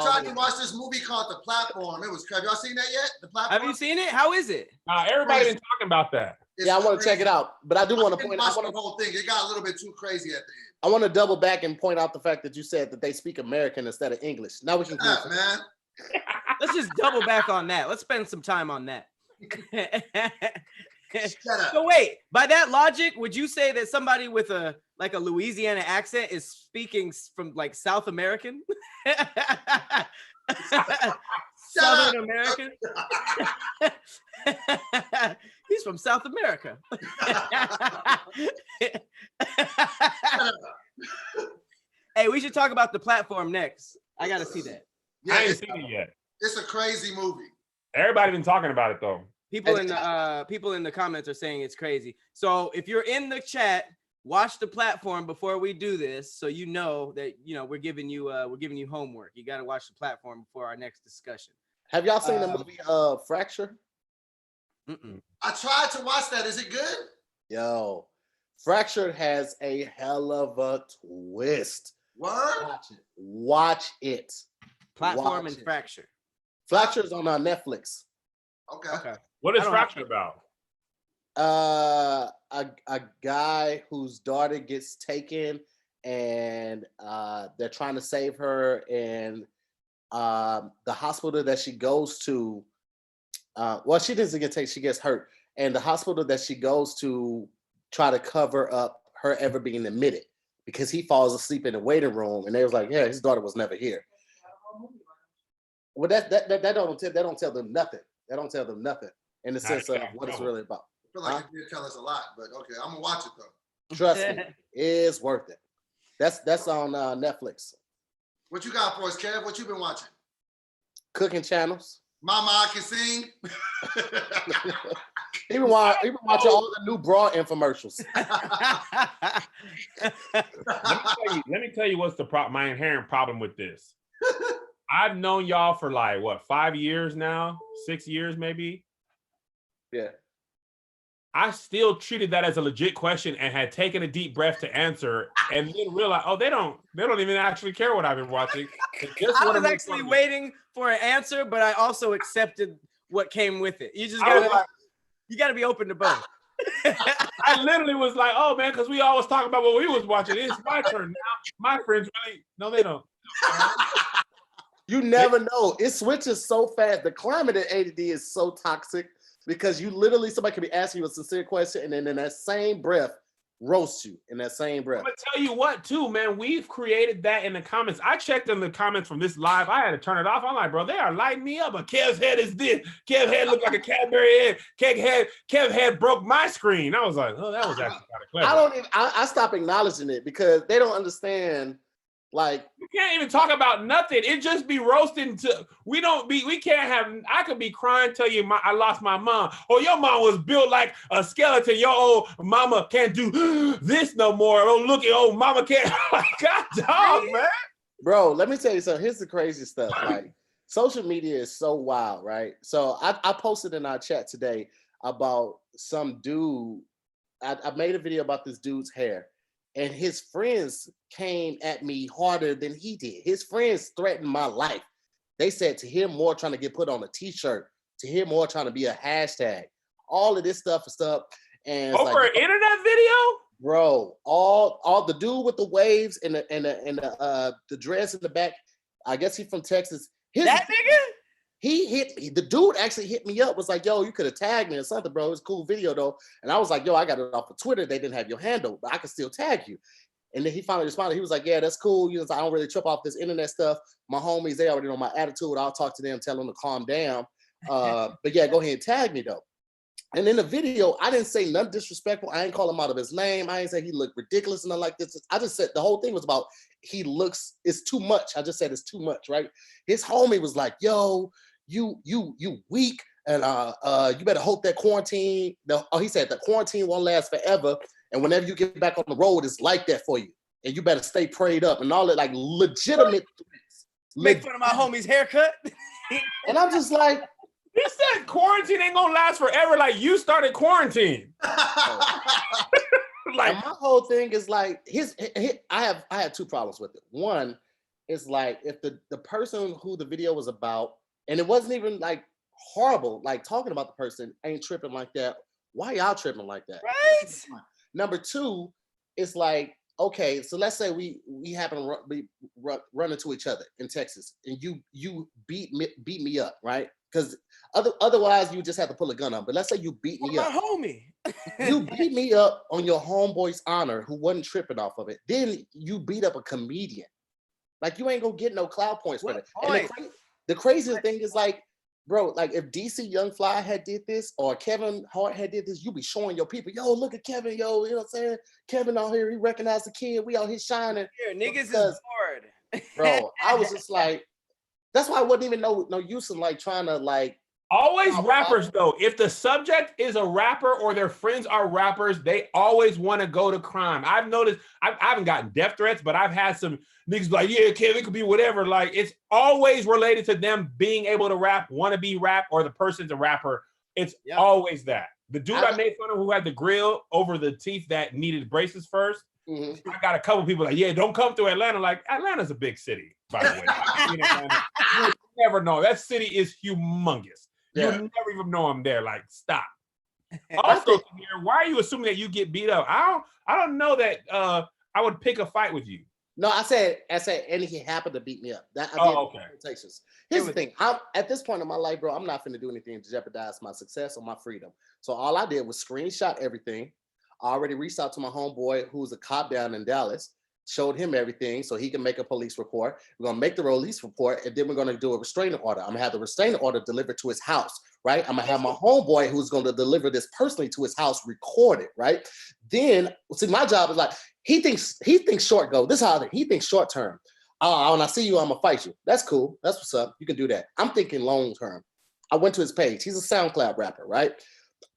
Speaker 4: tried to watch this movie called The Platform. Have y'all seen that yet? The Platform.
Speaker 2: Have you seen it? How is it?
Speaker 1: Everybody been talking about that.
Speaker 3: I want to check it out, but I do want to point out
Speaker 4: the whole thing. It got a little bit too crazy at the end.
Speaker 3: I want to double back and point out the fact that you said that they speak American instead of English. Now we can
Speaker 4: man.
Speaker 2: Let's just double back on that. Let's spend some time on that. So wait, by that logic, would you say that somebody with a Louisiana accent is speaking from like South American? Southern American? He's from South America. Hey, we should talk about The Platform next. I gotta see that.
Speaker 4: Yeah,
Speaker 1: I ain't seen it yet.
Speaker 4: It's a crazy movie.
Speaker 1: Everybody been talking about it though.
Speaker 2: People in the comments are saying it's crazy. So if you're in the chat, watch The Platform before we do this, so you know that we're giving you homework. You got to watch The Platform before our next discussion.
Speaker 3: Have y'all seen the movie Fracture?
Speaker 4: I tried to watch that. Is it good?
Speaker 3: Yo, Fracture has a hell of a twist.
Speaker 4: What?
Speaker 3: Watch it.
Speaker 2: Platform and Fracture.
Speaker 3: Fracture's on Netflix.
Speaker 4: Okay.
Speaker 1: What is Fracture about?
Speaker 3: A guy whose daughter gets taken, and they're trying to save her, and the hospital that she goes to, she doesn't get taken, she gets hurt, and the hospital that she goes to try to cover up her ever being admitted because he falls asleep in the waiting room, and they was like, yeah, his daughter was never here. Well, that don't tell them nothing. That don't tell them nothing in the sense of what it's really about.
Speaker 4: I feel like it did tell us a lot, but okay, I'm gonna watch it though.
Speaker 3: Trust me, it's worth it. That's on Netflix.
Speaker 4: What you got for us, Kev? What you been watching?
Speaker 3: Cooking channels.
Speaker 4: Mama, I Can Sing.
Speaker 3: Even watching all the new bra infomercials.
Speaker 1: Let me tell you what's my inherent problem with this. I've known y'all for like 5 years now, 6 years maybe.
Speaker 3: Yeah. I
Speaker 1: still treated that as a legit question and had taken a deep breath to answer, and then realized, they don't even actually care what I've been watching.
Speaker 2: I was actually waiting for an answer, but I also accepted what came with it. You just gotta be open to both.
Speaker 1: I literally was like, oh man, because we always talk about what we was watching. It's my turn now. My friends they don't.
Speaker 3: You never know. It switches so fast. The climate at ADD is so toxic because somebody could be asking you a sincere question and then in that same breath roast you in that same breath.
Speaker 1: I'm gonna tell you what too, man. We've created that in the comments. I checked in the comments from this live. I had to turn it off. I'm like, bro, they are lighting me up. But Kev's head is this. Kev's head looked like a Cadbury head. Kev head broke my screen. I was like, oh, that was actually kind of clever.
Speaker 3: I stopped acknowledging it because they don't understand Like
Speaker 1: you can't even talk about nothing. It just be roasting to we can't have I could be crying, tell you I lost my mom. Oh, your mom was built like a skeleton. Your old mama can't do this no more. Oh, look at old mama can't like God dog, man.
Speaker 3: Bro, let me tell you something. Here's the crazy stuff. Like social media is so wild, right? So I posted in our chat today about some dude. I made a video about this dude's hair. And his friends came at me harder than he did. His friends threatened my life. They said to hear more trying to get put on a t-shirt, to hear more trying to be a hashtag, all of this stuff and stuff. And
Speaker 1: over an internet video?
Speaker 3: Bro, all the dude with the waves and the dress in the back, I guess he's from Texas.
Speaker 2: That nigga?
Speaker 3: The dude actually hit me up, was like, yo, you could have tagged me or something, bro. It was a cool video though. And I was like, yo, I got it off of Twitter. They didn't have your handle, but I could still tag you. And then he finally responded. He was like, yeah, that's cool. You know, I don't really trip off this internet stuff. My homies, they already know my attitude. I'll talk to them, tell them to calm down. But yeah, go ahead and tag me though. And in the video, I didn't say nothing disrespectful. I ain't call him out of his name. I ain't say he looked ridiculous and nothing like this. I just said the whole thing was about it's too much. I just said it's too much, right? His homie was like, yo, you weak, and you better hope that quarantine. He said the quarantine won't last forever, and whenever you get back on the road, it's like that for you, and you better stay prayed up and all that, like legitimate threats.
Speaker 2: Make fun of my homie's haircut,
Speaker 3: and I'm just like,
Speaker 1: he said quarantine ain't gonna last forever. Like you started quarantine.
Speaker 3: Like my whole thing is like I had two problems with it. One is like if the person who the video was about, and it wasn't even like horrible, like talking about the person ain't tripping like that. Why y'all tripping like that?
Speaker 2: Right.
Speaker 3: Number two, it's like, okay, so let's say we happen to run into each other in Texas, and you beat me up, right? Because otherwise you just have to pull a gun on. But let's say you beat me up.
Speaker 2: My homie.
Speaker 3: You beat me up on your homeboy's honor who wasn't tripping off of it. Then you beat up a comedian. Like you ain't gonna get no cloud points for it. And the craziest thing is like, bro, like if DC Young Fly had did this or Kevin Hart had did this, you be showing your people, yo, look at Kevin, yo, you know what I'm saying? Kevin out here, he recognized the kid, we out here shining.
Speaker 2: Here, niggas is bored.
Speaker 3: Bro, I was just like, that's why I wouldn't even no use in like trying to like.
Speaker 1: Always rappers though. If the subject is a rapper or their friends are rappers, they always want to go to crime. I've noticed. I haven't gotten death threats, but I've had some niggas like, yeah, Kevin, it could be whatever. Like it's always related to them being able to rap, want to be rap, or the person's a rapper. It's always that. The dude I made fun of who had the grill over the teeth that needed braces first. Mm-hmm. I got a couple people like, yeah, don't come to Atlanta. Like Atlanta's a big city, by the way. You never know. That city is humongous. Yeah. You'll never even know I'm there. Like, stop. Also, why are you assuming that you get beat up? I don't know that I would pick a fight with you.
Speaker 3: No, I said, and he happened to beat me up.
Speaker 1: Okay.
Speaker 3: Here's the thing. I'm at this point in my life, bro, I'm not finna do anything to jeopardize my success or my freedom. So all I did was screenshot everything. I already reached out to my homeboy who's a cop down in Dallas, showed him everything so he can make a police report. We're gonna make the police report, and then we're gonna do a restraining order. I'm gonna have the restraining order delivered to his house, right? I'm gonna have my homeboy who's gonna deliver this personally to his house, recorded, right? Then, see, my job is like, he thinks short go. This is how he thinks short term. When I see you, I'm gonna fight you. That's cool. That's what's up. You can do that. I'm thinking long term. I went to his page. He's a SoundCloud rapper, right?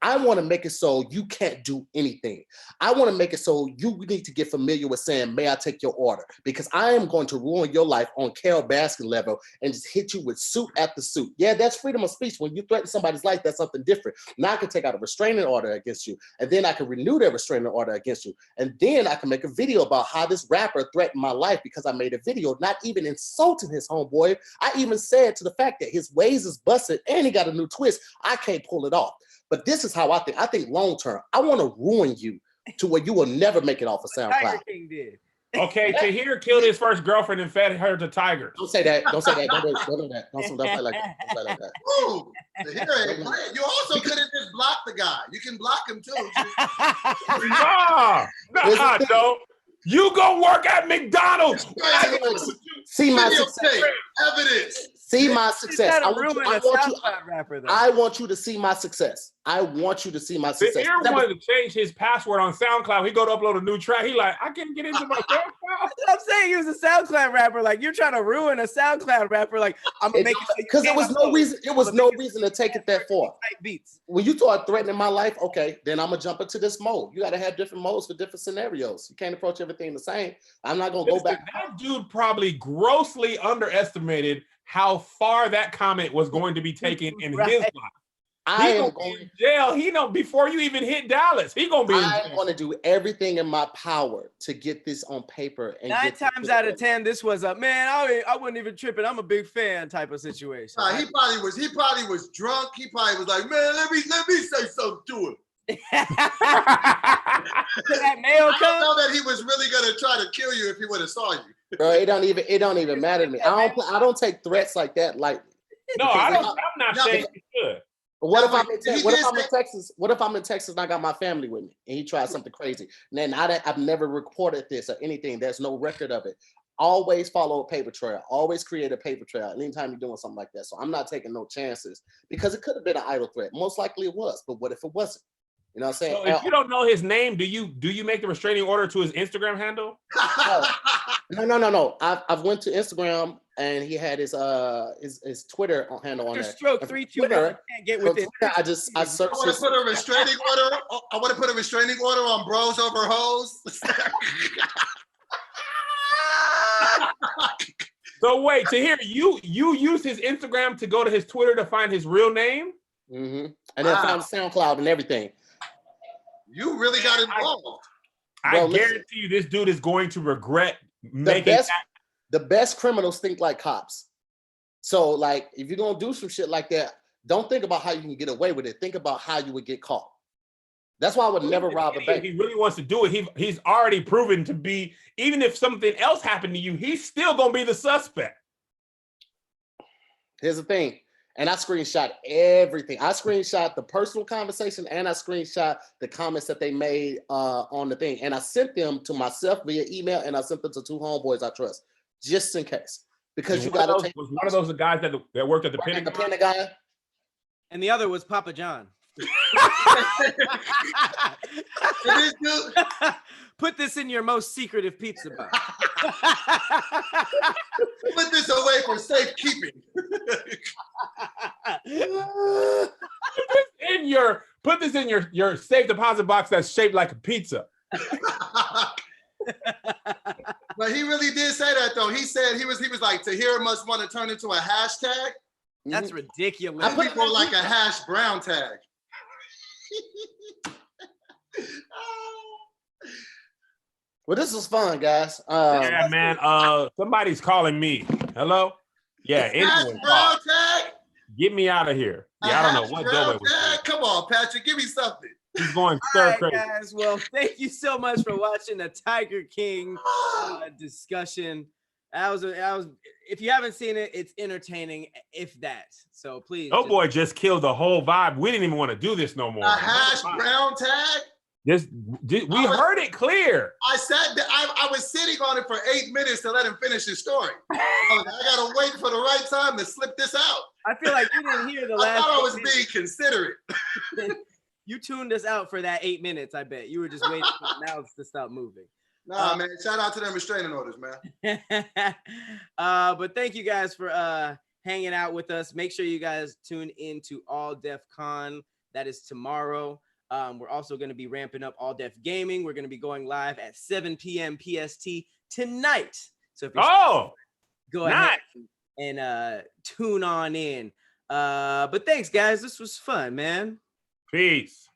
Speaker 3: I want to make it so you can't do anything. I want to make it so you need to get familiar with saying, may I take your order? Because I am going to ruin your life on Carol Baskin level and just hit you with suit after suit. Yeah, that's freedom of speech. When you threaten somebody's life, that's something different. Now I can take out a restraining order against you, and then I can renew that restraining order against you. And then I can make a video about how this rapper threatened my life because I made a video, not even insulting his homeboy. I even said to the fact that his ways is busted and he got a new twist. I can't pull it off. But this is how I think. I think long term, I want to ruin you to where you will never make it off of SoundCloud.
Speaker 2: Tiger King did.
Speaker 1: Okay, Tahir killed his first girlfriend and fed her to tigers.
Speaker 3: Don't say that. Don't say that. Don't do that. Don't say like that. Don't say like that.
Speaker 4: Ooh, Tahir ain't playing. You also could have just blocked the guy. You can block him too.
Speaker 1: No. You go work at McDonald's.
Speaker 3: See my success.
Speaker 4: Evidence.
Speaker 3: See my success. I want you to see my success. I want you to see my success.
Speaker 1: If Aaron wanted to change his password on SoundCloud, he go to upload a new track. He like, I can't get into my SoundCloud.
Speaker 2: I'm saying he was a SoundCloud rapper. Like, you're trying to ruin a SoundCloud rapper. Like, I'm gonna make it
Speaker 3: because there was no reason. It was no reason to take it that far.
Speaker 2: Beats.
Speaker 3: When you start threatening my life, okay, then I'm gonna jump into this mode. You got to have different modes for different scenarios. You can't approach everything the same. I'm not gonna go back.
Speaker 1: That dude probably grossly underestimated how far that comment was going to be taken in his life.
Speaker 3: I am
Speaker 1: going to jail. He know before you even hit Dallas. He gonna be.
Speaker 3: I'm going to do everything in my power to get this on paper. And
Speaker 2: 9 times out of 10, this was a man. I wasn't even tripping. I'm a big fan type of situation.
Speaker 4: He probably was. He probably was drunk. He probably was like, man, let me say something to him.
Speaker 2: That mail
Speaker 4: I don't know that he was really gonna try to kill you if he would have saw you.
Speaker 3: Bro, it don't even matter to me. I don't take threats like that lightly.
Speaker 1: No, I don't. I'm not saying you should.
Speaker 3: But what if I'm in Texas? What if I'm in Texas and I got my family with me and he tried something crazy? And then I've never reported this or anything. There's no record of it. Always follow a paper trail. Always create a paper trail anytime you're doing something like that. So I'm not taking no chances because it could have been an idle threat. Most likely it was, but what if it wasn't? You know what I'm saying?
Speaker 1: So if you don't know his name, do you make the restraining order to his Instagram handle?
Speaker 3: No. I've went to Instagram and he had his Twitter handle on there.
Speaker 2: Stroke 3, 2, 1. Can't get with it.
Speaker 3: I searched.
Speaker 4: I want to put a restraining order. I want to put a restraining order on bros over hoes.
Speaker 1: So wait, to hear you use his Instagram to go to his Twitter to find his real name,
Speaker 3: and then found SoundCloud and everything.
Speaker 4: You really got involved.
Speaker 1: I guarantee you, this dude is going to regret making
Speaker 3: the best criminals think like cops. So, like, if you're gonna do some shit like that, don't think about how you can get away with it. Think about how you would get caught. That's why I would never rob a bank.
Speaker 1: If he really wants to do it, he's already proven to be. Even if something else happened to you, he's still gonna be the suspect.
Speaker 3: Here's the thing. And I screenshot everything. I screenshot the personal conversation and I screenshot the comments that they made on the thing. And I sent them to myself via email and I sent them to 2 homeboys I trust, just in case. Because you got to take.
Speaker 1: Was one of those the guys that worked at the Pentagon?
Speaker 3: The Pentagon.
Speaker 2: And the other was Papa John. Put this in your most secretive pizza box.
Speaker 4: Put this away for safekeeping.
Speaker 1: Put this in your safe deposit box that's shaped like a pizza.
Speaker 4: But he really did say that though. He said he was like, to hear must want to turn into a hashtag.
Speaker 2: That's ridiculous.
Speaker 4: I put it more like a hash brown tag.
Speaker 3: Well, this was fun, guys.
Speaker 1: Yeah, man. Somebody's calling me. Hello? Yeah, anyone. Get me out of here. Yeah, I don't know what Doe was.
Speaker 4: Come on, Patrick, give me something.
Speaker 1: He's going stir crazy.
Speaker 2: Guys, well, thank you so much for watching the Tiger King discussion. I was. If you haven't seen it, it's entertaining, if that. So please.
Speaker 1: Oh boy, just killed the whole vibe. We didn't even want to do this no more.
Speaker 4: A hash brown tag.
Speaker 1: We heard it clear.
Speaker 4: I was sitting on it for 8 minutes to let him finish his story. I gotta wait for the right time to slip this out.
Speaker 2: I feel like you didn't hear the last.
Speaker 4: I thought I was being considerate.
Speaker 2: You tuned us out for that 8 minutes. I bet you were just waiting for the mouths to stop moving.
Speaker 4: Nah, man. Shout out to them restraining orders, man.
Speaker 2: But thank you guys for hanging out with us. Make sure you guys tune in to All Def Con. That is tomorrow. We're also going to be ramping up All Def Gaming. We're going to be going live at 7 p.m. PST tonight. So if you're go ahead and tune on in. But thanks, guys. This was fun, man.
Speaker 1: Peace.